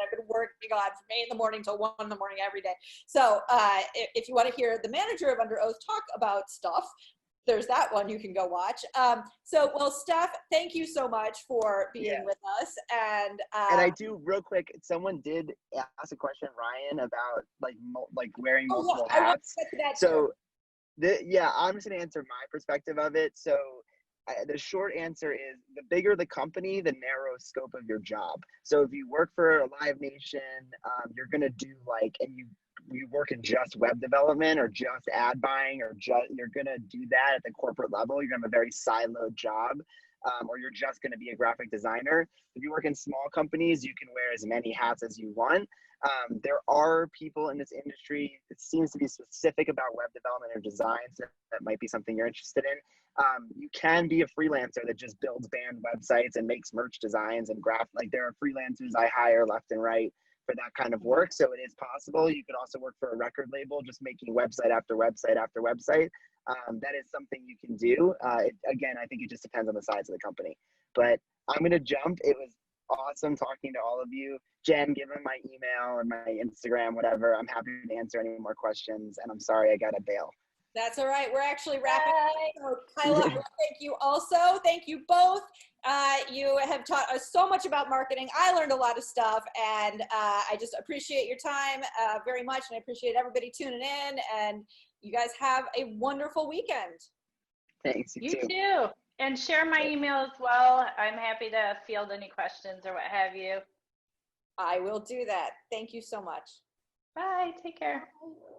Speaker 1: I've been working on from 8 in the morning till 1 in the morning every day. So if you want to hear the manager of Under Oath talk about stuff, there's that one you can go watch. Well, Steph, thank you so much for being with us. And
Speaker 2: I do real quick. Someone did ask a question, Ryan, about like wearing multiple hats. So, I'm just gonna answer my perspective of it. So, the short answer is the bigger the company, the narrow scope of your job. So if you work for a Live Nation, you're gonna do you work in just web development or just ad buying or you're gonna do that at the corporate level. You're gonna have a very siloed job, or you're just gonna be a graphic designer. If you work in small companies, you can wear as many hats as you want. There are people in this industry that seems to be specific about web development or design, so that might be something you're interested in. You can be a freelancer that just builds band websites and makes merch designs and there are freelancers I hire left and right for that kind of work. So it is possible. You could also work for a record label, just making website after website after website. That is something you can do. Again, I think it just depends on the size of the company. But I'm going to jump. It was awesome talking to all of you. Jen, give them my email or my Instagram, whatever. I'm happy to answer any more questions. And I'm sorry I got to bail.
Speaker 1: That's all right. We're actually wrapping up. So, Kyla, thank you also. Thank you both. You have taught us so much about marketing. I learned a lot of stuff, and I just appreciate your time very much, and I appreciate everybody tuning in, and you guys have a wonderful weekend.
Speaker 2: Thanks.
Speaker 3: You too. And share my email as well. I'm happy to field any questions or what have you.
Speaker 1: I will do that. Thank you so much.
Speaker 3: Bye. Take care.
Speaker 1: Bye.